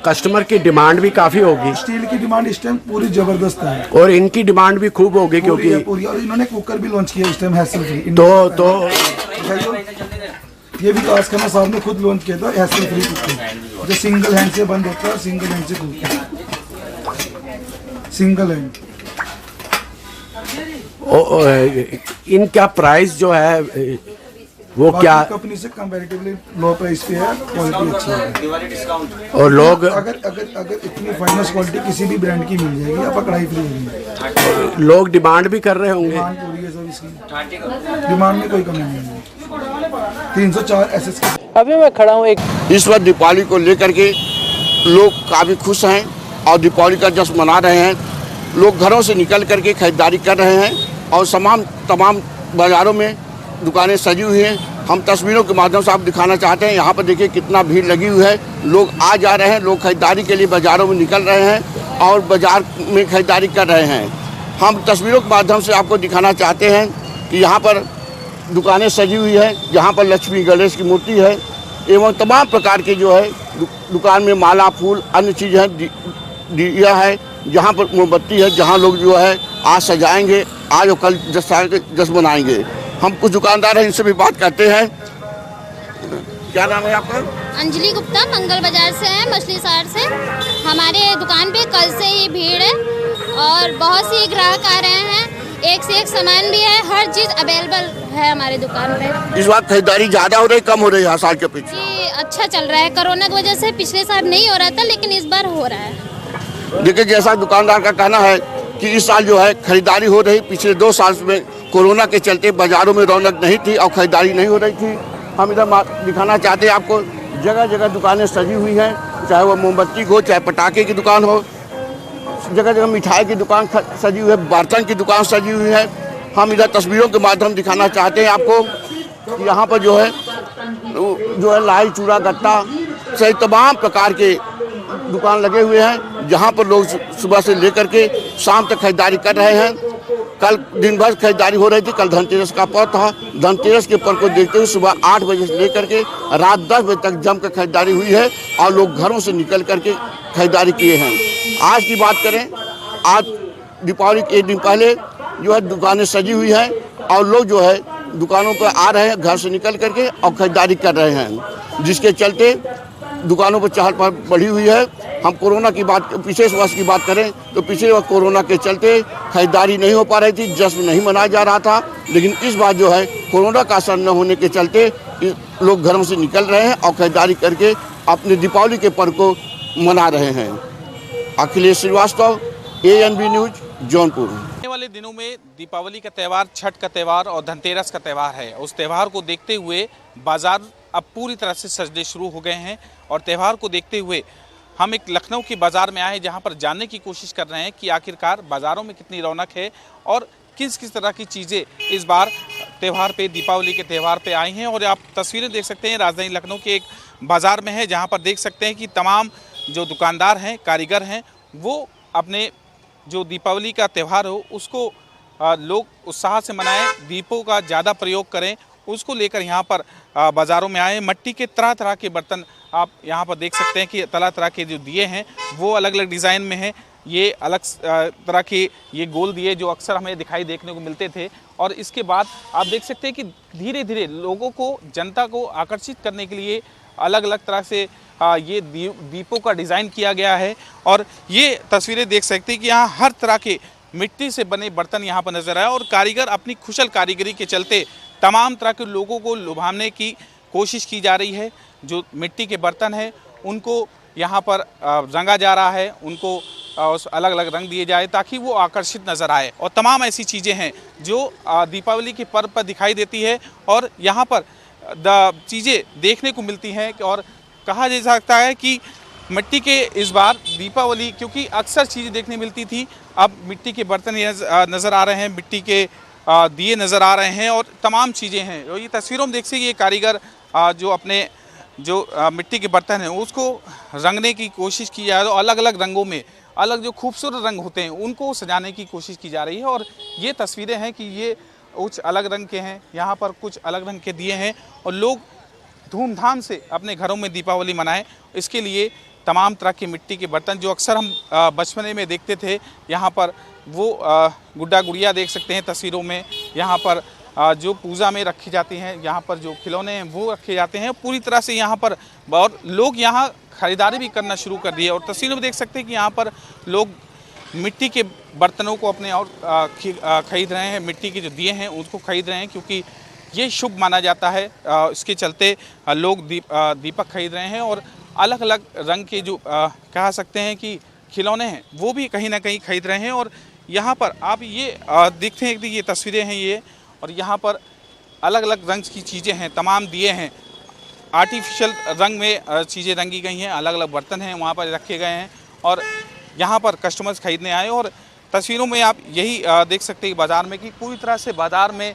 कस्टमर की डिमांड भी काफ़ी होगी।
स्टील की डिमांड इस टाइम पूरी जबरदस्त है
और इनकी डिमांड भी खूब होगी क्योंकि
पूरी। और इन्होंने कुकर भी लॉन्च किया इस टाइम, हैसल फ्री।
तो
ये भी कासखाना साहब ने खुद लॉन्च किया था, हैसल फ्री कुकर, जो सिंगल हैंड से बंद होता है, सिंगल हैंड से खुलता है, सिंगल हैंड।
इनका प्राइस जो है वो क्या
कंपनी से कंपैरेटिवली लो प्राइस पे है, क्वालिटी अच्छी है।
और लोग
अगर इतनी फाइनेस्ट क्वालिटी किसी भी ब्रांड की मिल जाएगी, आप कढ़ाई फ्री होगी।
लोग डिमांड भी कर रहे होंगे।
डिमांड पूरी है सब इसकी, डिमांड में कोई कमी नहीं है। 304 SS की।
अभी मैं खड़ा हूँ इस बार दीपावली को लेकर के लोग काफ़ी खुश हैं और दीपावली का जश्न मना रहे हैं। लोग घरों से निकल करके खरीदारी कर रहे हैं और तमाम बाज़ारों में दुकानें सजी हुई हैं। हम तस्वीरों के माध्यम से आप दिखाना चाहते हैं। यहाँ पर देखिए कितना भीड़ लगी हुई है, लोग आ जा रहे हैं, लोग खरीदारी के लिए बाज़ारों में निकल रहे हैं और बाज़ार में खरीदारी कर रहे हैं। हम तस्वीरों के माध्यम से आपको दिखाना चाहते हैं कि यहाँ पर दुकानें सजी हुई है, जहाँ पर लक्ष्मी गणेश की मूर्ति है एवं तमाम प्रकार के जो है दुकान में माला, फूल, अन्य चीज़ें दिया है, जहाँ पर मोमबत्ती है, जहाँ लोग जो है आज सजाएंगे, आज और कल जश्न मनाएंगे। हम कुछ दुकानदार हैं, इनसे भी बात करते हैं। क्या नाम है आपका?
अंजलि गुप्ता, मंगल बाजार से है, मछली शहर से। हमारे दुकान पे कल से ही भीड़ है और बहुत सी ग्राहक आ रहे हैं। एक से एक सामान भी है, हर चीज़ अवेलेबल है हमारे दुकान पे।
इस बार खरीदारी ज़्यादा हो रही, कम हो रही है साल के पीछे?
जी, अच्छा चल रहा है। कोरोना की वजह से पिछले साल नहीं हो रहा था, लेकिन इस बार हो रहा है।
देखिए, जैसा दुकानदार का कहना है कि इस साल जो है खरीदारी हो रही, पिछले 2 साल में कोरोना के चलते बाज़ारों में रौनक नहीं थी और ख़रीदारी नहीं हो रही थी। हम इधर दिखाना चाहते हैं आपको, जगह जगह दुकानें सजी हुई हैं, चाहे वो मोमबत्ती हो, चाहे पटाखे की दुकान हो, जगह जगह मिठाई की दुकान सजी हुई है, बर्तन की दुकान सजी हुई है। हम इधर तस्वीरों के माध्यम दिखाना चाहते हैं आपको कि यहाँ पर जो है लाई, चूड़ा, गट्टा सही तमाम प्रकार के दुकान लगे हुए हैं, जहाँ पर लोग सुबह से लेकर के शाम तक खरीदारी कर रहे हैं। कल दिन भर खरीदारी हो रही थी, कल धनतेरस का पर्व था। धनतेरस के पर्व को देखते हुए सुबह 8 बजे से लेकर के रात 10 बजे तक जमकर खरीदारी हुई है और लोग घरों से निकल करके खरीदारी किए हैं। आज की बात करें, आज दीपावली के 1 दिन पहले जो है दुकानें सजी हुई हैं और लोग जो है दुकानों पर आ रहे हैं, घर से निकल करके और खरीदारी कर रहे हैं, जिसके चलते दुकानों पर चहल पहल बढ़ी हुई है। हम कोरोना की बात, पिछले वर्ष की बात करें तो पिछले वर्ष कोरोना के चलते खरीदारी नहीं हो पा रही थी, जश्न नहीं मनाया जा रहा था, लेकिन इस बार जो है कोरोना का असर न होने के चलते लोग घरों से निकल रहे हैं और खरीदारी करके अपने दीपावली के पर्व को मना रहे हैं। Akhilesh Srivastava, ANB news, Jaunpur.
आने वाले दिनों में दीपावली का त्यौहार, छठ का त्यौहार और धनतेरस का त्यौहार है। उस त्यौहार को देखते हुए बाजार अब पूरी तरह से सजने शुरू हो गए हैं और त्यौहार को देखते हुए हम एक लखनऊ के बाज़ार में आए हैं, जहां पर जानने की कोशिश कर रहे हैं कि आखिरकार बाज़ारों में कितनी रौनक है और किस किस तरह की चीज़ें इस बार त्यौहार पे, दीपावली के त्यौहार पे आई हैं। और आप तस्वीरें देख सकते हैं, राजधानी लखनऊ के एक बाज़ार में है, जहाँ पर देख सकते हैं कि तमाम जो दुकानदार हैं, कारीगर हैं, वो अपने जो दीपावली का त्यौहार हो उसको लोग उत्साह से मनाएं, दीपों का ज़्यादा प्रयोग करें, उसको लेकर यहाँ पर बाज़ारों में आए। मिट्टी के तरह तरह के बर्तन आप यहाँ पर देख सकते हैं कि तरह तरह के जो दिए हैं वो अलग अलग डिज़ाइन में हैं। ये अलग तरह के ये गोल दिए जो अक्सर हमें दिखाई देखने को मिलते थे। और इसके बाद आप देख सकते हैं कि धीरे धीरे लोगों को, जनता को आकर्षित करने के लिए अलग अलग तरह से ये दीपों का डिज़ाइन किया गया है। और ये तस्वीरें देख सकते हैं कि यहाँ हर तरह के मिट्टी से बने बर्तन यहाँ पर नजर आए और कारीगर अपनी कुशल कारीगरी के चलते तमाम तरह के लोगों को लुभाने की कोशिश की जा रही है। जो मिट्टी के बर्तन हैं उनको यहाँ पर रंगा जा रहा है, उनको अलग अलग रंग दिए जाए ताकि वो आकर्षित नज़र आए। और तमाम ऐसी चीज़ें हैं जो दीपावली के पर्व पर दिखाई देती है और यहाँ पर चीज़ें देखने को मिलती हैं। और कहा जा सकता है कि मिट्टी के इस बार दीपावली, क्योंकि अक्सर चीज़ें देखने मिलती थी, अब मिट्टी के बर्तन नज़र आ रहे हैं, मिट्टी के दिए नज़र आ रहे हैं और तमाम चीज़ें हैं। और ये तस्वीरों में देख सकते ये कारीगर जो अपने जो मिट्टी के बर्तन हैं उसको रंगने की कोशिश की जा रही है। अलग अलग रंगों में अलग जो खूबसूरत रंग होते हैं उनको सजाने की कोशिश की जा रही है। और ये तस्वीरें हैं कि ये कुछ अलग रंग के हैं, यहाँ पर कुछ अलग रंग के दिए हैं और लोग धूमधाम से अपने घरों में दीपावली मनाएं। इसके लिए तमाम तरह के मिट्टी के बर्तन जो अक्सर हम बचपने में देखते थे, यहाँ पर वो गुड्डा गुड़िया देख सकते हैं तस्वीरों में, यहाँ पर जो पूजा में रखी जाती हैं, यहाँ पर जो खिलौने हैं वो रखे जाते हैं पूरी तरह से यहाँ पर। और लोग यहाँ ख़रीदारी भी करना शुरू कर दिए और तस्वीरों में देख सकते हैं कि यहाँ पर लोग मिट्टी के बर्तनों को अपने और ख़रीद रहे हैं, मिट्टी के जो दिए हैं उसको ख़रीद रहे हैं क्योंकि ये शुभ माना जाता है। इसके चलते लोग दीपक खरीद रहे हैं और अलग अलग रंग के जो कह सकते हैं कि खिलौने हैं वो भी कहीं ना कहीं खरीद रहे हैं। और यहाँ पर आप ये देखते हैं कि ये तस्वीरें हैं ये, और यहाँ पर अलग अलग रंग की चीज़ें हैं, तमाम दिए हैं, आर्टिफिशियल रंग में चीज़ें रंगी गई हैं, अलग अलग बर्तन हैं वहाँ पर रखे गए हैं और यहाँ पर कस्टमर्स खरीदने आए। और तस्वीरों में आप यही देख सकते हैं बाज़ार में कि पूरी तरह से बाज़ार में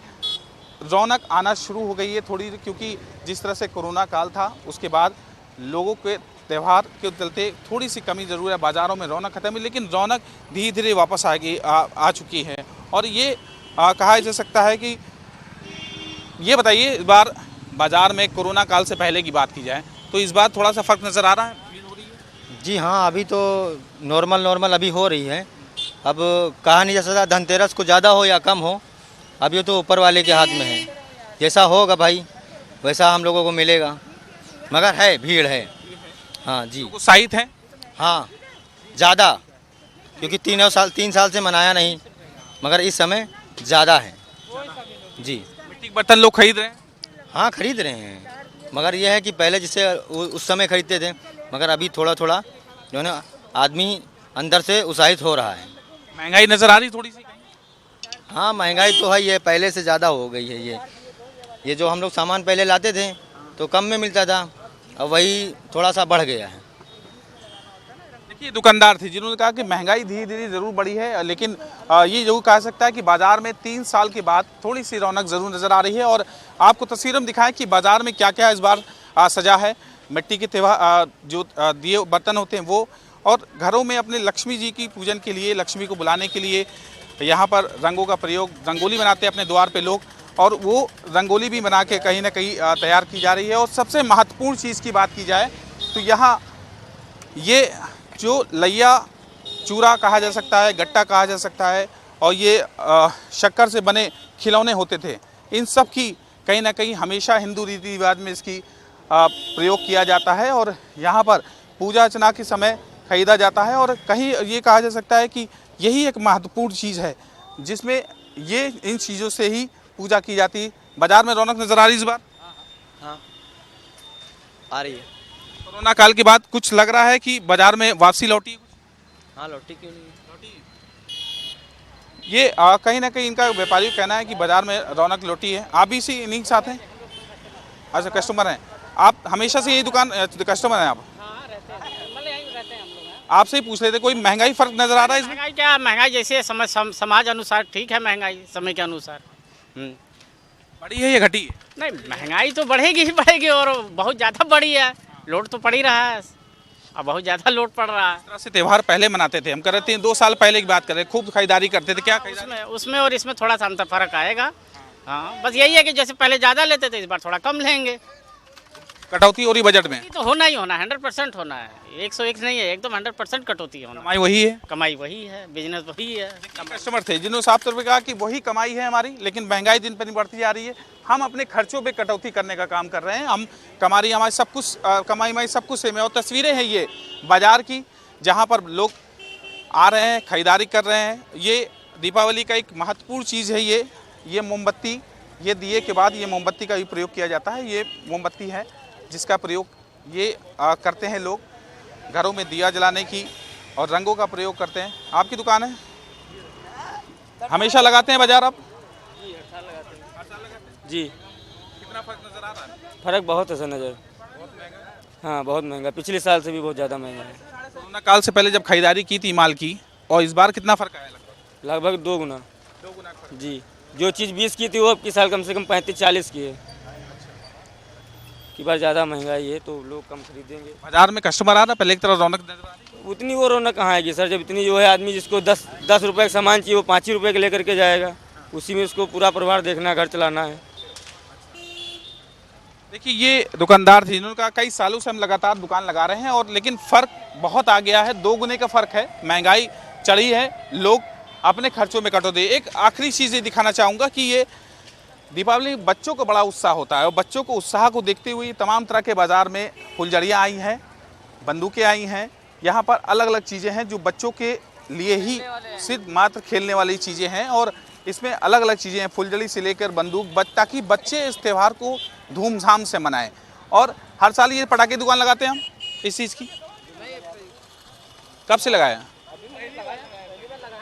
रौनक आना शुरू हो गई है थोड़ी, क्योंकि जिस तरह से कोरोना काल था उसके बाद लोगों के त्यौहार के चलते थोड़ी सी कमी ज़रूर है, बाज़ारों में रौनक खत्म है, लेकिन रौनक धीरे धीरे वापस आ चुकी है। और ये कहा जा सकता है कि ये बताइए, इस बार बाज़ार में कोरोना काल से पहले की बात की जाए तो इस बार थोड़ा सा फ़र्क नज़र आ रहा है?
जी हाँ, अभी तो नॉर्मल अभी हो रही है। अब कहा नहीं जा सकता धनतेरस को ज़्यादा हो या कम हो, अब ये तो ऊपर वाले के हाथ में है, जैसा होगा भाई वैसा हम लोगों को मिलेगा, मगर है भीड़ है। हाँ जी,
उत्साहित है।
हाँ ज़्यादा, क्योंकि 3 साल से मनाया नहीं, मगर इस समय ज़्यादा है जी।
मिट्टी के बर्तन लोग खरीद रहे हैं?
हाँ खरीद रहे हैं, मगर यह है कि पहले जिससे उस समय खरीदते थे, मगर अभी थोड़ा थोड़ा जो है ना आदमी अंदर से उत्साहित हो रहा है।
महंगाई नज़र आ रही थोड़ी सी?
हाँ, महंगाई तो है, ये पहले से ज़्यादा हो गई है। ये जो हम लोग सामान पहले लाते थे तो कम में मिलता था, अब वही थोड़ा सा बढ़ गया है।
देखिए, दुकानदार थे जिन्होंने कहा कि महंगाई धीरे धीरे ज़रूर बढ़ी है, लेकिन ये जरूर कहा सकता है कि बाज़ार में 3 साल के बाद थोड़ी सी रौनक ज़रूर नज़र आ रही है। और आपको तस्वीर में दिखाएं कि बाज़ार में क्या क्या इस बार सजा है। मिट्टी के त्योहार जो दिए बर्तन होते हैं वो, और घरों में अपने लक्ष्मी जी की पूजन के लिए, लक्ष्मी को बुलाने के लिए यहाँ पर रंगों का प्रयोग, रंगोली बनाते हैं अपने द्वार पे लोग, और वो रंगोली भी बना के कहीं ना कहीं तैयार की जा रही है। और सबसे महत्वपूर्ण चीज़ की बात की जाए तो यहाँ ये जो लैया चूरा कहा जा सकता है, गट्टा कहा जा सकता है, और ये शक्कर से बने खिलौने होते थे, इन सब की कहीं ना कहीं हमेशा हिंदू रीति रिवाज में इसकी प्रयोग किया जाता है। और यहाँ पर पूजा अर्चना के समय खरीदा जाता है, और कहीं ये कहा जा सकता है कि यही एक महत्वपूर्ण चीज़ है जिसमें ये इन चीज़ों से ही पूजा की जाती है। बाजार में रौनक नज़र आ रही है इस बार?
हाँ, आ रही है।
कोरोना काल के बाद कुछ लग रहा है कि बाजार में वापसी लौटी है?
हाँ, लौटी क्यों नहीं?
ये कहीं ना कहीं इनका व्यापारियों का कहना है कि बाजार में रौनक लौटी है। आप भी इसी इन्हीं के साथ हैं? अच्छा, कस्टमर हैं आप? हमेशा से यही दुकान कस्टमर हैं आप? आपसे ही पूछ रहे थे, कोई महंगाई फर्क नजर आ रहा है इसमें?
महंगाई क्या, महंगाई जैसे समाज अनुसार ठीक है, महंगाई समय के अनुसार
बढ़ी है या घटी है?
नहीं, महंगाई तो बढ़ेगी ही बढ़ेगी, और बहुत ज़्यादा बढ़ी है। लोड तो पड़ ही रहा है, अब बहुत ज़्यादा लोड पड़ रहा है।
इस तरह से त्यौहार पहले मनाते थे, हम कर रहे थे 2 साल पहले की बात कर रहे, खूब खरीदारी करते थे, क्या
उसमें और इसमें थोड़ा सा अंतर फर्क आएगा। हाँ, बस यही है कि जैसे पहले ज़्यादा लेते थे, इस बार थोड़ा कम लेंगे।
कटौती हो रही बजट में?
तो होना ही होना, 100% होना है, 101 नहीं है, एकदम 100% कटौती होना।
कमाई वही है?
कमाई वही है, बिजनेस वही है।
कस्टमर थे जिन्होंने साफ तौर पे कहा कि वही कमाई है हमारी, लेकिन महंगाई दिन पर दिन बढ़ती जा रही है, हम अपने खर्चों पे कटौती करने का काम कर रहे हैं, हम हमारी सब कुछ कमाई हमारी सब कुछ सेम है। और तस्वीरें हैं ये बाजार की, जहाँ पर लोग आ रहे हैं, खरीदारी कर रहे हैं। ये दीपावली का एक महत्वपूर्ण चीज़ है, ये मोमबत्ती, ये दिए के बाद ये मोमबत्ती का भी प्रयोग किया जाता है। ये मोमबत्ती है जिसका प्रयोग ये करते हैं लोग घरों में दिया जलाने की, और रंगों का प्रयोग करते हैं। आपकी दुकान है? हमेशा लगाते हैं बाजार आप?
जी।
कितना फर्क नज़र आ रहा है?
फर्क बहुत है सर नज़र। हाँ, बहुत महंगा, पिछले साल से भी बहुत ज़्यादा महंगा है।
कोरोना काल से पहले जब खरीदारी की थी माल की, और इस बार कितना फ़र्क आया?
लगभग 2 गुना। 2 गुना जी। जो चीज़ 20 की थी वो अब की साल कम से कम 35-40 की है। की बार ज़्यादा महंगाई है तो लोग कम खरीदेंगे।
बाजार में कस्टमर आ रहा, पहले की तरह रौनक नजर आ रही है?
उतनी वो रौनक कहाँ आएगी सर, जब इतनी जो है आदमी जिसको 10 रुपए का सामान चाहिए वो 5 ही रुपये के लेकर के जाएगा, उसी में उसको पूरा परिवार देखना, घर चलाना है।
देखिए, ये दुकानदार थे जिन्होंने कहा कई सालों से हम लगातार दुकान लगा रहे हैं, और लेकिन फ़र्क बहुत आ गया है, 2 गुने का फ़र्क है, महंगाई चढ़ी है, लोग अपने खर्चों में कटौती। एक आखिरी चीज़ ये दिखाना चाहूँगा कि ये दीपावली बच्चों को बड़ा उत्साह होता है, और बच्चों को उत्साह को देखते हुए तमाम तरह के बाज़ार में फुलझड़ियाँ आई हैं, बंदूकें आई हैं, यहाँ पर अलग अलग चीज़ें हैं जो बच्चों के लिए ही सिर्फ मात्र खेलने वाली चीज़ें हैं, और इसमें अलग अलग चीज़ें हैं, फुलझड़ी से लेकर बंदूक, ताकि बच्चे इस त्यौहार को धूमधाम से मनाएं। और हर साल ये पटाखे दुकान लगाते हैं हम इस चीज़ की। कब से लगाया?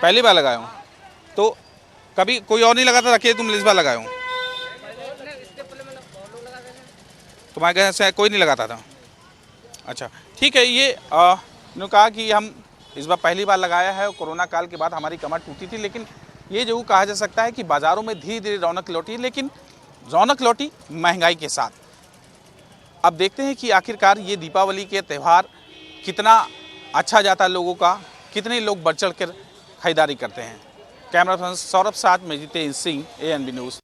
पहली बार लगाया हूँ। तो कभी कोई और नहीं लगाता, रखिए तुम इस बार लगाया हूँ। तुम्हारे घर से कोई नहीं लगाता था? अच्छा, ठीक है। ये ने कहा कि हम इस बार पहली बार लगाया है, और कोरोना काल के बाद हमारी कमर टूटी थी, लेकिन ये जो कहा जा सकता है कि बाज़ारों में धीरे धीरे रौनक लौटी, लेकिन रौनक लौटी महंगाई के साथ। अब देखते हैं कि आखिरकार ये दीपावली के त्यौहार कितना अच्छा जाता है लोगों का, कितने लोग बढ़ चढ़ कर खरीदारी करते हैं। कैमरा पर्सन सौरभ साथ में जितेंद्र सिंह, ANB न्यूज़।